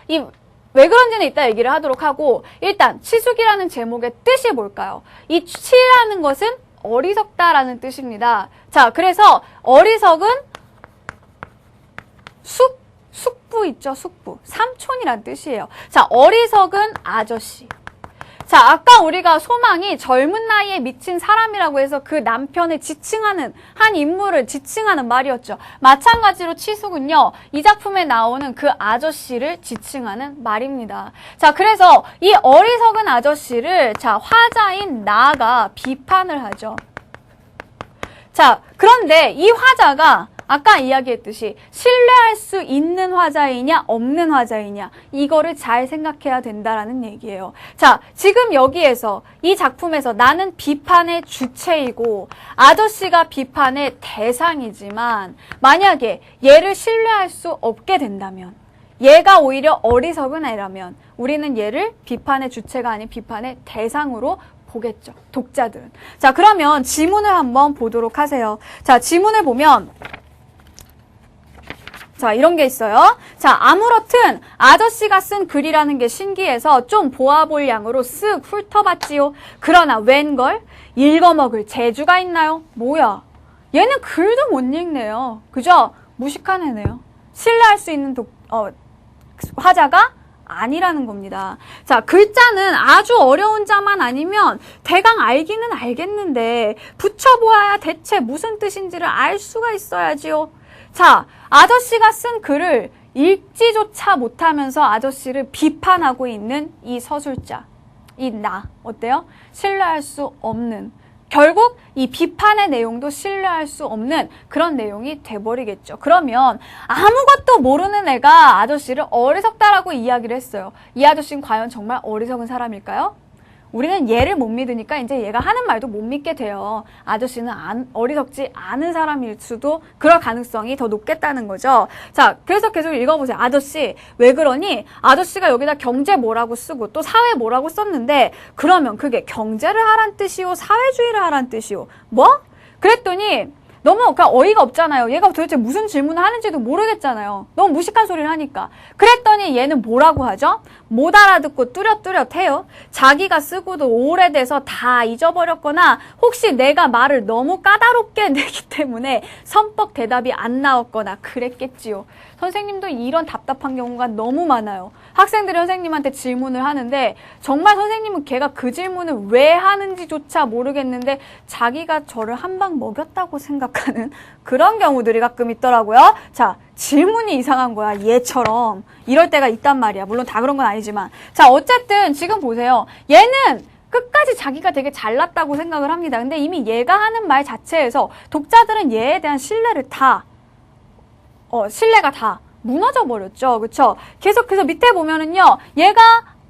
S1: 왜 그런지는 이따 얘기를 하도록 하고, 일단 치숙이라는 제목의 뜻이 뭘까요? 이 치라는 것은 어리석다라는 뜻입니다. 자, 그래서 어리석은 숙부 있죠, 숙부. 삼촌이란 뜻이에요. 자, 어리석은 아저씨. 자, 아까 우리가 소망이 젊은 나이에 미친 사람이라고 해서 그 남편을 지칭하는, 한 인물을 지칭하는 말이었죠. 마찬가지로 치숙은요, 이 작품에 나오는 그 아저씨를 지칭하는 말입니다. 자, 그래서 이 어리석은 아저씨를, 화자인 나가 비판을 하죠. 자, 그런데 이 화자가 아까 이야기했듯이 신뢰할 수 있는 화자이냐 없는 화자이냐 이거를 잘 생각해야 된다라는 얘기예요. 자, 지금 여기에서 이 작품에서 나는 비판의 주체이고 아저씨가 비판의 대상이지만 만약에 얘를 신뢰할 수 없게 된다면 얘가 오히려 어리석은 애라면 우리는 얘를 비판의 주체가 아닌 비판의 대상으로 보겠죠. 독자들은. 자, 그러면 지문을 한번 보도록 하세요. 자, 지문을 보면 자, 이런 게 있어요. 자, 아무렇든 아저씨가 쓴 글이라는 게 신기해서 좀 보아볼 양으로 쓱 훑어봤지요. 그러나 웬걸? 읽어먹을 재주가 있나요? 뭐야? 얘는 글도 못 읽네요. 그죠? 무식한 애네요. 신뢰할 수 있는 화자가 아니라는 겁니다. 자, 글자는 아주 어려운 자만 아니면 대강 알기는 알겠는데 붙여보아야 대체 무슨 뜻인지를 알 수가 있어야지요. 자, 아저씨가 쓴 글을 읽지조차 못하면서 아저씨를 비판하고 있는 이 서술자, 이 나, 어때요? 신뢰할 수 없는, 결국 이 비판의 내용도 신뢰할 수 없는 그런 내용이 돼버리겠죠. 그러면 아무것도 모르는 애가 아저씨를 어리석다라고 이야기를 했어요. 이 아저씨는 과연 정말 어리석은 사람일까요? 우리는 얘를 못 믿으니까 이제 얘가 하는 말도 못 믿게 돼요. 아저씨는 어리석지 않은 사람일 수도 그럴 가능성이 더 높겠다는 거죠. 자, 그래서 계속 읽어보세요. 아저씨, 왜 그러니? 아저씨가 여기다 경제 뭐라고 쓰고 또 사회 뭐라고 썼는데 그러면 그게 경제를 하란 뜻이요? 사회주의를 하란 뜻이요? 뭐? 그랬더니 너무 그냥 어이가 없잖아요. 얘가 도대체 무슨 질문을 하는지도 모르겠잖아요. 너무 무식한 소리를 하니까. 그랬더니 얘는 뭐라고 하죠? 못 알아듣고 뚜렷뚜렷해요. 자기가 쓰고도 오래돼서 다 잊어버렸거나 혹시 내가 말을 너무 까다롭게 내기 때문에 선법 대답이 안 나왔거나 그랬겠지요. 선생님도 이런 답답한 경우가 너무 많아요. 학생들이 선생님한테 질문을 하는데 정말 선생님은 걔가 그 질문을 왜 하는지조차 모르겠는데 자기가 저를 한 방 먹였다고 생각하는 그런 경우들이 가끔 있더라고요. 자, 질문이 이상한 거야. 얘처럼. 이럴 때가 있단 말이야. 물론 다 그런 건 아니지만. 자, 어쨌든 지금 보세요. 얘는 끝까지 자기가 되게 잘났다고 생각을 합니다. 근데 이미 얘가 하는 말 자체에서 독자들은 얘에 대한 신뢰가 다 무너져 버렸죠. 그쵸? 계속해서 밑에 보면은요, 얘가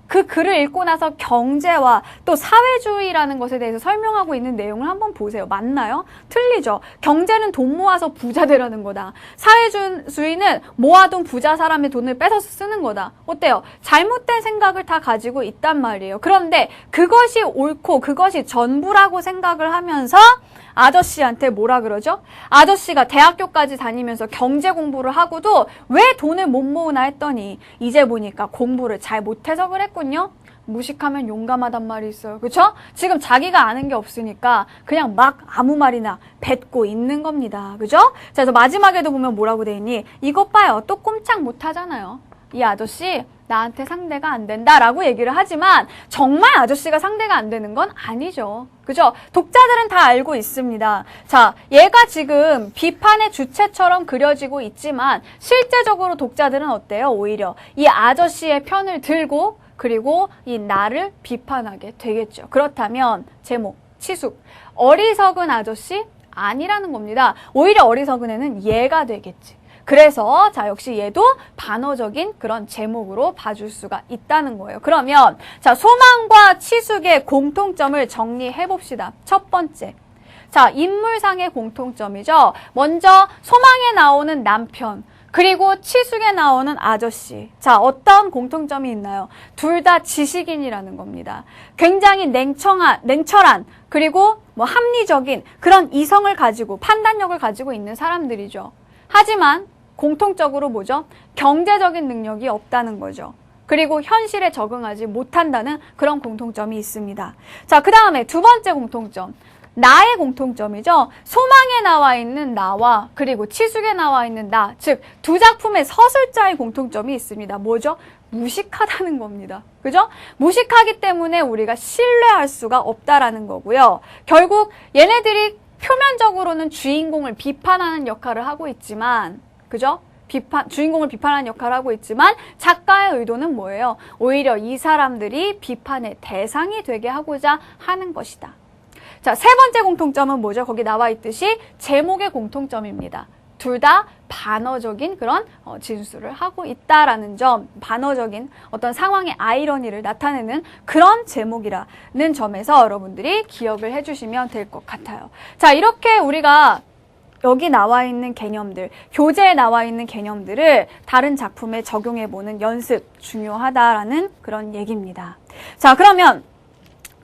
S1: 그 글을 읽고 나서 경제와 또 사회주의라는 것에 대해서 설명하고 있는 내용을 한번 보세요. 맞나요? 틀리죠. 경제는 돈 모아서 부자 되라는 거다. 사회주의는 모아둔 부자 사람의 돈을 뺏어서 쓰는 거다. 어때요? 잘못된 생각을 다 가지고 있단 말이에요. 그런데 그것이 옳고 그것이 전부라고 생각을 하면서 아저씨한테 뭐라 그러죠? 아저씨가 대학교까지 다니면서 경제 공부를 하고도 왜 돈을 못 모으나 했더니 이제 보니까 공부를 잘 못해서 그랬군요. 무식하면 용감하단 말이 있어요. 그렇죠? 지금 자기가 아는 게 없으니까 그냥 막 아무 말이나 뱉고 있는 겁니다. 그죠? 자, 그래서 마지막에도 보면 뭐라고 돼 있니? 이것 봐요. 또 꼼짝 못 하잖아요. 이 아저씨 나한테 상대가 안 된다라고 얘기를 하지만 정말 아저씨가 상대가 안 되는 건 아니죠. 그죠? 독자들은 다 알고 있습니다. 자, 얘가 지금 비판의 주체처럼 그려지고 있지만 실제적으로 독자들은 어때요? 오히려 이 아저씨의 편을 들고 그리고 이 나를 비판하게 되겠죠. 그렇다면 제목, 치숙, 어리석은 아저씨? 아니라는 겁니다. 오히려 어리석은 애는 얘가 되겠지. 그래서 자, 역시 얘도 반어적인 그런 제목으로 봐줄 수가 있다는 거예요. 그러면 자, 소망과 치숙의 공통점을 정리해 봅시다. 첫 번째. 자, 인물상의 공통점이죠. 먼저 소망에 나오는 남편, 그리고 치숙에 나오는 아저씨. 자, 어떤 공통점이 있나요? 둘 다 지식인이라는 겁니다. 굉장히 냉철한, 그리고 뭐 합리적인 그런 이성을 가지고, 판단력을 가지고 있는 사람들이죠. 하지만 공통적으로 뭐죠? 경제적인 능력이 없다는 거죠. 그리고 현실에 적응하지 못한다는 그런 공통점이 있습니다. 자, 그 다음에 두 번째 공통점. 나의 공통점이죠. 소망에 나와 있는 나와 그리고 치숙에 나와 있는 나, 즉 두 작품의 서술자의 공통점이 있습니다. 뭐죠? 무식하다는 겁니다. 그죠? 무식하기 때문에 우리가 신뢰할 수가 없다라는 거고요. 결국 얘네들이 표면적으로는 주인공을 비판하는 역할을 하고 있지만, 그죠? 주인공을 비판하는 역할을 하고 있지만 작가의 의도는 뭐예요? 오히려 이 사람들이 비판의 대상이 되게 하고자 하는 것이다. 자, 세 번째 공통점은 뭐죠? 거기 나와 있듯이 제목의 공통점입니다. 둘 다 반어적인 그런 진술을 하고 있다라는 점, 반어적인 어떤 상황의 아이러니를 나타내는 그런 제목이라는 점에서 여러분들이 기억을 해주시면 될 것 같아요. 자, 이렇게 우리가 여기 나와 있는 개념들, 교재에 나와 있는 개념들을 다른 작품에 적용해보는 연습 중요하다라는 그런 얘기입니다. 자, 그러면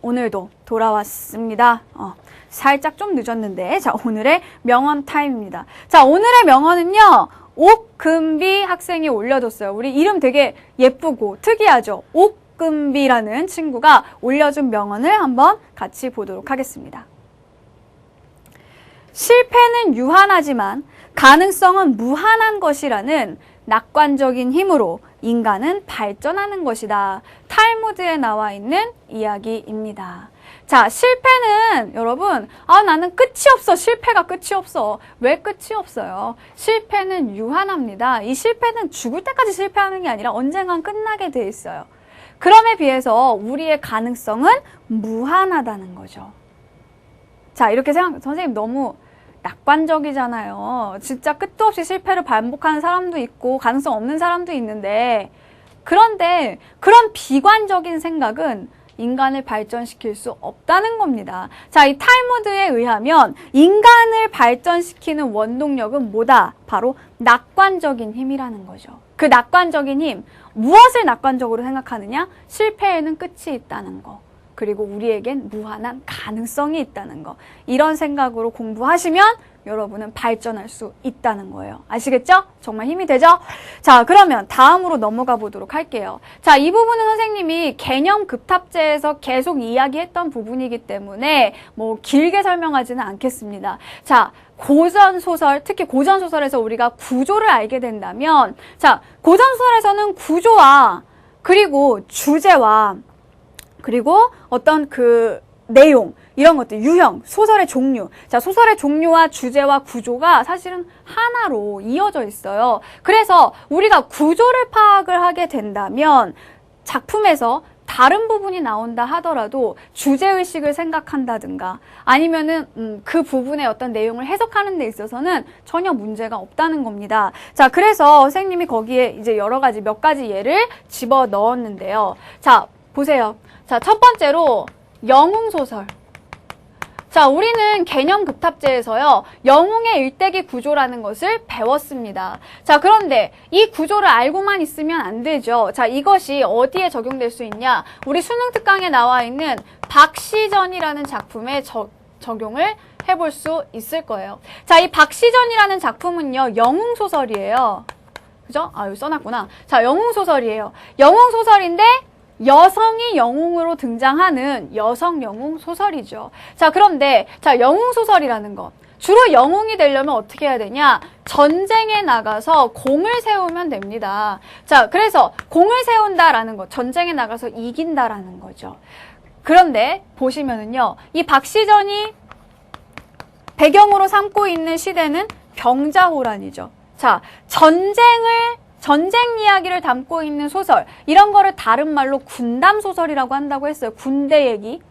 S1: 오늘도 돌아왔습니다. 살짝 좀 늦었는데, 자, 오늘의 명언 타임입니다. 자, 오늘의 명언은요, 옥금비 학생이 올려줬어요. 우리 이름 되게 예쁘고 특이하죠? 옥금비라는 친구가 올려준 명언을 한번 같이 보도록 하겠습니다. 실패는 유한하지만 가능성은 무한한 것이라는 낙관적인 힘으로 인간은 발전하는 것이다. 탈무드에 나와 있는 이야기입니다. 자, 실패는 여러분, 나는 끝이 없어. 실패가 끝이 없어. 왜 끝이 없어요? 실패는 유한합니다. 이 실패는 죽을 때까지 실패하는 게 아니라 언젠간 끝나게 돼 있어요. 그럼에 비해서 우리의 가능성은 무한하다는 거죠. 자, 이렇게 선생님 너무 낙관적이잖아요. 진짜 끝도 없이 실패를 반복하는 사람도 있고 가능성 없는 사람도 있는데, 그런데 그런 비관적인 생각은 인간을 발전시킬 수 없다는 겁니다. 자, 이 탈무드에 의하면 인간을 발전시키는 원동력은 뭐다? 바로 낙관적인 힘이라는 거죠. 그 낙관적인 힘, 무엇을 낙관적으로 생각하느냐? 실패에는 끝이 있다는 거. 그리고 우리에겐 무한한 가능성이 있다는 거. 이런 생각으로 공부하시면 여러분은 발전할 수 있다는 거예요. 아시겠죠? 정말 힘이 되죠? 자, 그러면 다음으로 넘어가 보도록 할게요. 자, 이 부분은 선생님이 개념 급탑제에서 계속 이야기했던 부분이기 때문에 뭐 길게 설명하지는 않겠습니다. 자, 고전소설, 특히 고전소설에서 우리가 구조를 알게 된다면, 자, 고전소설에서는 구조와 그리고 주제와 그리고 어떤 그 내용, 이런 것들, 유형, 소설의 종류. 자, 소설의 종류와 주제와 구조가 사실은 하나로 이어져 있어요. 그래서 우리가 구조를 파악을 하게 된다면 작품에서 다른 부분이 나온다 하더라도 주제의식을 생각한다든가 아니면은 그 부분의 어떤 내용을 해석하는 데 있어서는 전혀 문제가 없다는 겁니다. 자, 그래서 선생님이 거기에 이제 여러 가지 몇 가지 예를 집어 넣었는데요. 자, 보세요. 자, 첫 번째로 영웅소설. 자, 우리는 개념 급탑제에서요, 영웅의 일대기 구조라는 것을 배웠습니다. 자, 그런데 이 구조를 알고만 있으면 안 되죠. 자, 이것이 어디에 적용될 수 있냐? 우리 수능 특강에 나와 있는 박시전이라는 작품에 적용을 해볼 수 있을 거예요. 자, 이 박시전이라는 작품은요, 영웅소설이에요. 그죠? 여기 써놨구나. 자, 영웅소설이에요. 영웅소설인데 여성이 영웅으로 등장하는 여성 영웅 소설이죠. 자, 그런데 자, 영웅 소설이라는 것. 주로 영웅이 되려면 어떻게 해야 되냐? 전쟁에 나가서 공을 세우면 됩니다. 자, 그래서 공을 세운다라는 것, 전쟁에 나가서 이긴다라는 거죠. 그런데 보시면은요, 이 박시전이 배경으로 삼고 있는 시대는 병자호란이죠. 자, 전쟁 이야기를 담고 있는 소설, 이런 거를 다른 말로 군담소설이라고 한다고 했어요. 군대 얘기.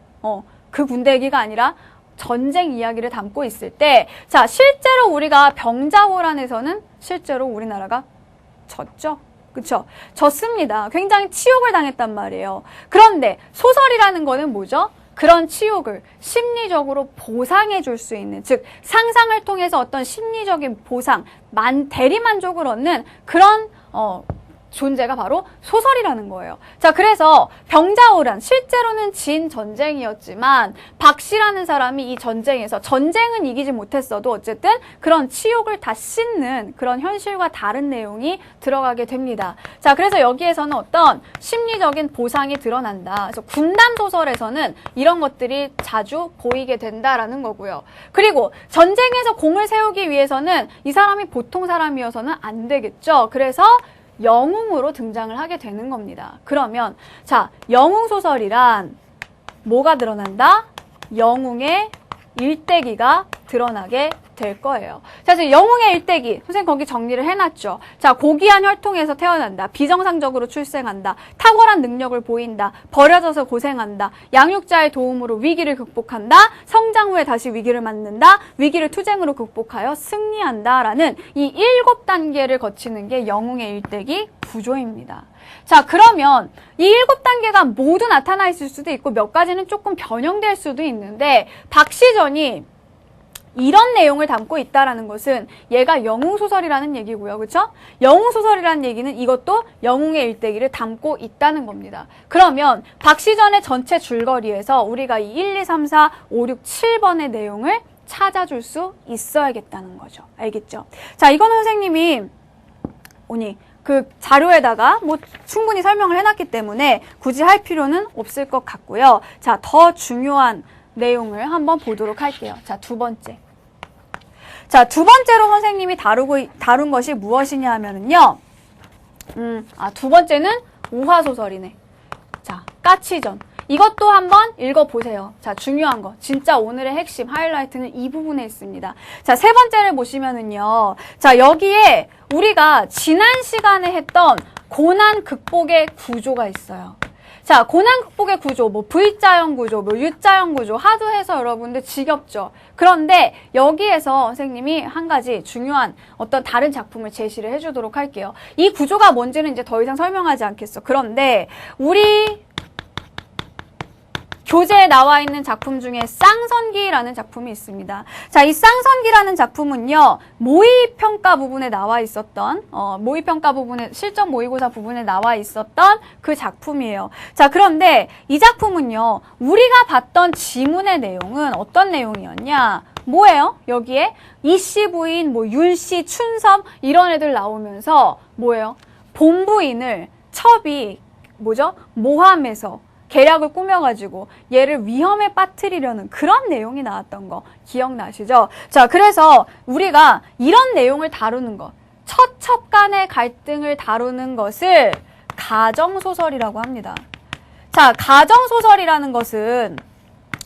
S1: 그 군대 얘기가 아니라 전쟁 이야기를 담고 있을 때, 자, 실제로 우리가 병자호란에서는 실제로 우리나라가 졌죠. 그쵸? 졌습니다. 굉장히 치욕을 당했단 말이에요. 그런데 소설이라는 거는 뭐죠? 그런 치욕을 심리적으로 보상해 줄 수 있는, 즉 상상을 통해서 어떤 심리적인 보상, 대리만족을 얻는 그런 존재가 바로 소설이라는 거예요. 자, 그래서 병자호란, 실제로는 진 전쟁이었지만 박 씨라는 사람이 이 전쟁에서, 전쟁은 이기지 못했어도 어쨌든 그런 치욕을 다 씻는 그런 현실과 다른 내용이 들어가게 됩니다. 자, 그래서 여기에서는 어떤 심리적인 보상이 드러난다. 그래서 군담 소설에서는 이런 것들이 자주 보이게 된다라는 거고요. 그리고 전쟁에서 공을 세우기 위해서는 이 사람이 보통 사람이어서는 안 되겠죠. 그래서 영웅으로 등장을 하게 되는 겁니다. 그러면 자, 영웅소설이란 뭐가 드러난다? 영웅의 일대기가 드러나게 될 거예요. 자, 지금 영웅의 일대기, 선생님 거기 정리를 해놨죠. 자, 고귀한 혈통에서 태어난다. 비정상적으로 출생한다. 탁월한 능력을 보인다. 버려져서 고생한다. 양육자의 도움으로 위기를 극복한다. 성장 후에 다시 위기를 맞는다. 위기를 투쟁으로 극복하여 승리한다. 라는 이 7단계를 거치는 게 영웅의 일대기 구조입니다. 자, 그러면 이 7단계가 모두 나타나 있을 수도 있고 몇 가지는 조금 변형될 수도 있는데 박시전이 이런 내용을 담고 있다라는 것은 얘가 영웅소설이라는 얘기고요. 그렇죠? 영웅소설이라는 얘기는 이것도 영웅의 일대기를 담고 있다는 겁니다. 그러면 박시전의 전체 줄거리에서 우리가 이 1, 2, 3, 4, 5, 6, 7번의 내용을 찾아줄 수 있어야겠다는 거죠. 알겠죠? 자, 이거는 선생님이 오니 그 자료에다가 뭐 충분히 설명을 해놨기 때문에 굳이 할 필요는 없을 것 같고요. 자, 더 중요한 내용을 한번 보도록 할게요. 자, 두 번째. 자, 두 번째로 선생님이 다룬 것이 무엇이냐 하면은요. 두 번째는 우화소설이네. 자, 까치전. 이것도 한번 읽어보세요. 자, 중요한 거. 진짜 오늘의 핵심, 하이라이트는 이 부분에 있습니다. 자, 세 번째를 보시면은요. 자, 여기에 우리가 지난 시간에 했던 고난 극복의 구조가 있어요. 자, 고난 극복의 구조, 뭐 V자형 구조, 뭐 U자형 구조 하도 해서 여러분들 지겹죠. 그런데 여기에서 선생님이 한 가지 중요한 어떤 다른 작품을 제시를 해주도록 할게요. 이 구조가 뭔지는 이제 더 이상 설명하지 않겠어. 그런데 우리 교재에 나와 있는 작품 중에 쌍선기라는 작품이 있습니다. 자, 이 쌍선기라는 작품은요, 모의평가 부분에 나와 있었던, 모의평가 부분에, 실전 모의고사 부분에 나와 있었던 그 작품이에요. 자, 그런데 이 작품은요, 우리가 봤던 지문의 내용은 어떤 내용이었냐? 뭐예요? 여기에 이씨 부인, 뭐 윤씨, 춘섬 이런 애들 나오면서 뭐예요? 본부인을 첩이 뭐죠? 모함해서 계략을 꾸며가지고 얘를 위험에 빠뜨리려는 그런 내용이 나왔던 거 기억나시죠? 자, 그래서 우리가 이런 내용을 다루는 것, 처첩 간의 갈등을 다루는 것을 가정소설이라고 합니다. 자, 가정소설이라는 것은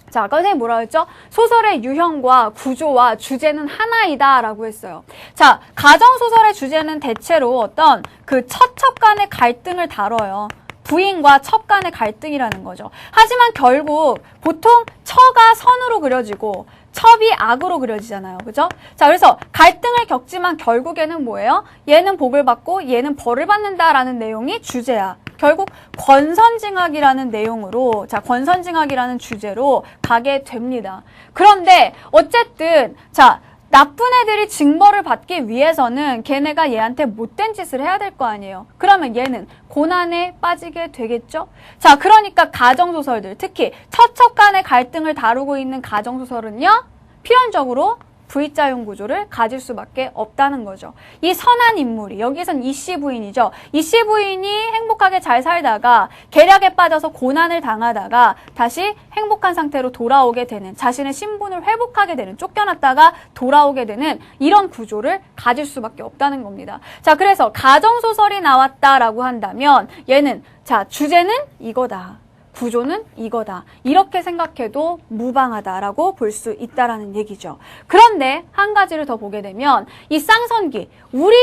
S1: 자, 아까 선생님 뭐라 했죠? 소설의 유형과 구조와 주제는 하나이다 라고 했어요. 자, 가정소설의 주제는 대체로 어떤 그 처첩 간의 갈등을 다뤄요. 부인과 첩 간의 갈등이라는 거죠. 하지만 결국 보통 처가 선으로 그려지고 첩이 악으로 그려지잖아요. 그죠? 자, 그래서 갈등을 겪지만 결국에는 뭐예요? 얘는 복을 받고 얘는 벌을 받는다라는 내용이 주제야. 결국 권선징악이라는 내용으로, 자, 권선징악이라는 주제로 가게 됩니다. 그런데 어쨌든 자, 나쁜 애들이 징벌을 받기 위해서는 걔네가 얘한테 못된 짓을 해야 될 거 아니에요. 그러면 얘는 고난에 빠지게 되겠죠? 자, 그러니까 가정소설들, 특히 처첩 간의 갈등을 다루고 있는 가정소설은요, 필연적으로 V자형 구조를 가질 수밖에 없다는 거죠. 이 선한 인물이, 여기선 이씨 부인이죠. 이씨 부인이 행복하게 잘 살다가 계략에 빠져서 고난을 당하다가 다시 행복한 상태로 돌아오게 되는, 자신의 신분을 회복하게 되는, 쫓겨났다가 돌아오게 되는 이런 구조를 가질 수밖에 없다는 겁니다. 자, 그래서 가정소설이 나왔다라고 한다면 얘는, 자, 주제는 이거다. 구조는 이거다. 이렇게 생각해도 무방하다라고 볼 수 있다라는 얘기죠. 그런데 한 가지를 더 보게 되면 이 쌍선기, 우리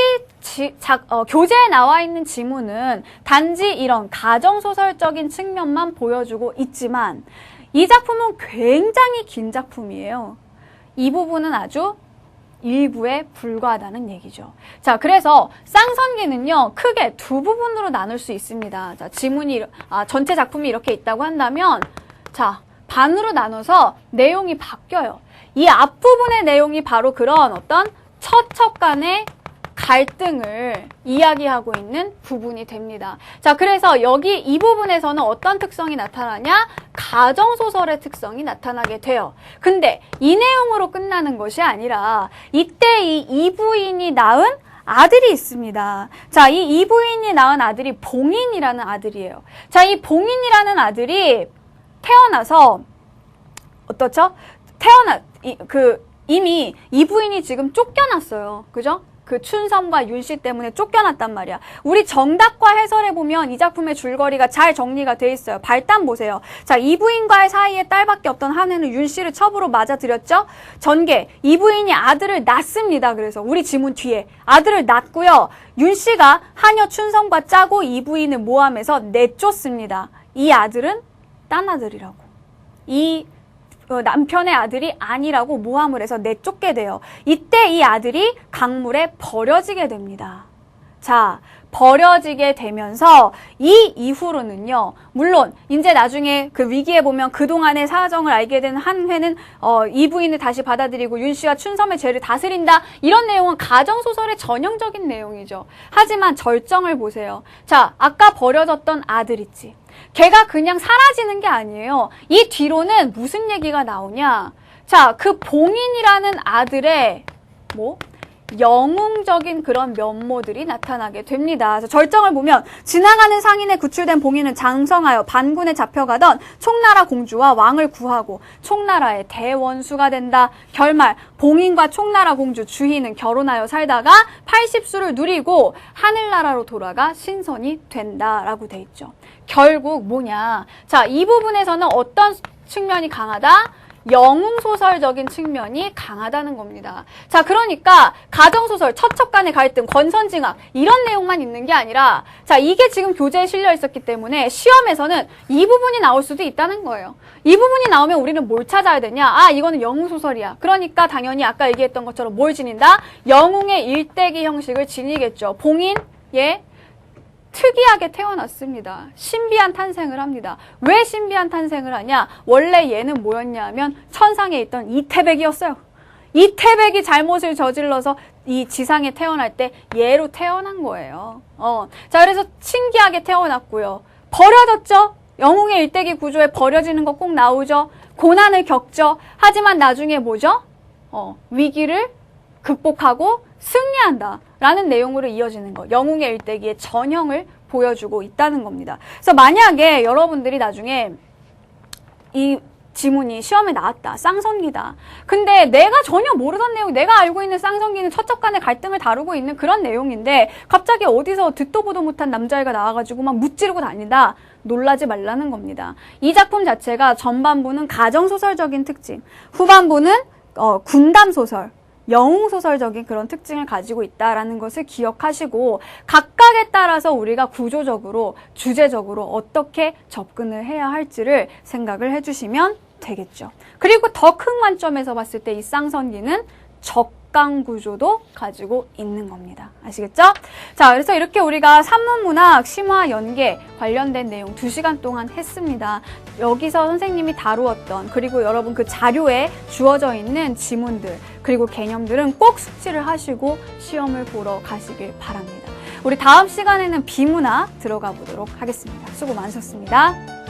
S1: 교재에 나와 있는 지문은 단지 이런 가정소설적인 측면만 보여주고 있지만 이 작품은 굉장히 긴 작품이에요. 이 부분은 아주 일부에 불과하다는 얘기죠. 자, 그래서 쌍선기는요, 크게 두 부분으로 나눌 수 있습니다. 자, 전체 작품이 이렇게 있다고 한다면, 자, 반으로 나눠서 내용이 바뀌어요. 이 앞부분의 내용이 바로 그런 어떤 처첩 간의 갈등을 이야기하고 있는 부분이 됩니다. 자, 그래서 여기 이 부분에서는 어떤 특성이 나타나냐? 가정소설의 특성이 나타나게 돼요. 근데 이 내용으로 끝나는 것이 아니라 이때 이 이부인이 낳은 아들이 있습니다. 자, 이 이부인이 낳은 아들이 봉인이라는 아들이에요. 자, 이 봉인이라는 아들이 태어나서 어떻죠? 이미 이부인이 지금 쫓겨났어요. 그죠? 그 춘섬과 윤씨 때문에 쫓겨났단 말이야. 우리 정답과 해설에 보면 이 작품의 줄거리가 잘 정리가 돼 있어요. 발단 보세요. 자, 이부인과의 사이에 딸밖에 없던 한해는 윤씨를 첩으로 맞아들였죠. 전개, 이부인이 아들을 낳습니다. 그래서 우리 지문 뒤에 아들을 낳고요. 윤씨가 하녀 춘섬과 짜고 이부인을 모함해서 내쫓습니다. 이 아들은 딴 아들이라고. 이 남편의 아들이 아니라고 모함을 해서 내쫓게 돼요. 이때 이 아들이 강물에 버려지게 됩니다. 자, 버려지게 되면서 이 이후로는요, 물론 이제 나중에 그 위기에 보면 그동안의 사정을 알게 된 한회는 이 부인을 다시 받아들이고 윤씨와 춘섬의 죄를 다스린다, 이런 내용은 가정소설의 전형적인 내용이죠. 하지만 절정을 보세요. 자, 아까 버려졌던 아들 있지. 걔가 그냥 사라지는 게 아니에요. 이 뒤로는 무슨 얘기가 나오냐? 자, 그 봉인이라는 아들의 영웅적인 그런 면모들이 나타나게 됩니다. 그래서 절정을 보면 지나가는 상인에 구출된 봉인은 장성하여 반군에 잡혀가던 총나라 공주와 왕을 구하고 총나라의 대원수가 된다. 결말 봉인과 총나라 공주 주희는 결혼하여 살다가 80수를 누리고 하늘나라로 돌아가 신선이 된다라고 돼 있죠. 결국 뭐냐? 자, 이 부분에서는 어떤 측면이 강하다? 영웅소설적인 측면이 강하다는 겁니다. 자, 그러니까 가정소설, 첩첩 간의 갈등, 권선징악 이런 내용만 있는 게 아니라, 자, 이게 지금 교재에 실려 있었기 때문에 시험에서는 이 부분이 나올 수도 있다는 거예요. 이 부분이 나오면 우리는 뭘 찾아야 되냐? 아, 이거는 영웅소설이야. 그러니까 당연히 아까 얘기했던 것처럼 뭘 지닌다? 영웅의 일대기 형식을 지니겠죠. 봉인, 특이하게 태어났습니다. 신비한 탄생을 합니다. 왜 신비한 탄생을 하냐? 원래 얘는 뭐였냐 하면 천상에 있던 이태백이었어요. 이태백이 잘못을 저질러서 이 지상에 태어날 때 얘로 태어난 거예요. 자, 그래서 신기하게 태어났고요. 버려졌죠? 영웅의 일대기 구조에 버려지는 거 꼭 나오죠? 고난을 겪죠? 하지만 나중에 뭐죠? 위기를 극복하고 승리한다 라는 내용으로 이어지는 거. 영웅의 일대기의 전형을 보여주고 있다는 겁니다. 그래서 만약에 여러분들이 나중에 이 지문이 시험에 나왔다. 쌍선기다. 근데 내가 전혀 모르던 내용, 내가 알고 있는 쌍선기는 처첩 간의 갈등을 다루고 있는 그런 내용인데 갑자기 어디서 듣도 보도 못한 남자애가 나와가지고 막 무찌르고 다닌다. 놀라지 말라는 겁니다. 이 작품 자체가 전반부는 가정소설적인 특징, 후반부는 군담소설, 영웅소설적인 그런 특징을 가지고 있다라는 것을 기억하시고 각각에 따라서 우리가 구조적으로, 주제적으로 어떻게 접근을 해야 할지를 생각을 해주시면 되겠죠. 그리고 더 큰 관점에서 봤을 때 이 쌍선기는 적강 구조도 가지고 있는 겁니다. 아시겠죠? 자, 그래서 이렇게 우리가 산문문학, 심화, 연계 관련된 내용 2시간 동안 했습니다. 여기서 선생님이 다루었던, 그리고 여러분 그 자료에 주어져 있는 지문들, 그리고 개념들은 꼭 숙지를 하시고 시험을 보러 가시길 바랍니다. 우리 다음 시간에는 비문학 들어가 보도록 하겠습니다. 수고 많으셨습니다.